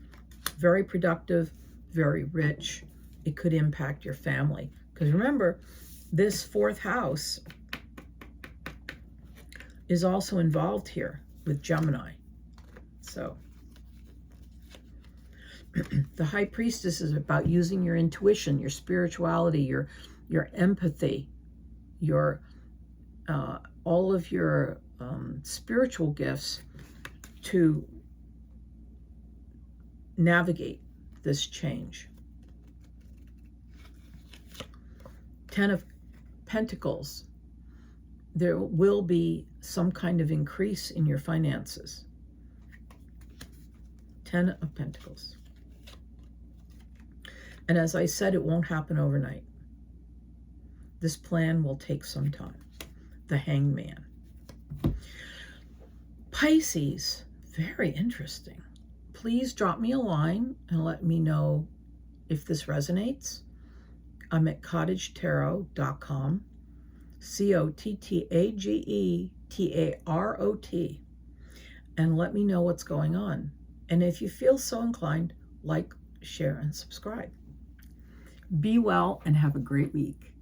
very productive, very rich. It could impact your family. Because remember, this 4th house is also involved here with Gemini. So the High Priestess is about using your intuition, your spirituality, your empathy, your all of your spiritual gifts to navigate this change. 10 of Pentacles. There will be some kind of increase in your finances. 10 of Pentacles. And as I said, it won't happen overnight. This plan will take some time. The Hangman. Pisces, very interesting. Please drop me a line and let me know if this resonates. I'm at cottagetarot.com, COTTAGETAROT, and let me know what's going on. And if you feel so inclined, like, share, and subscribe. Be well and have a great week.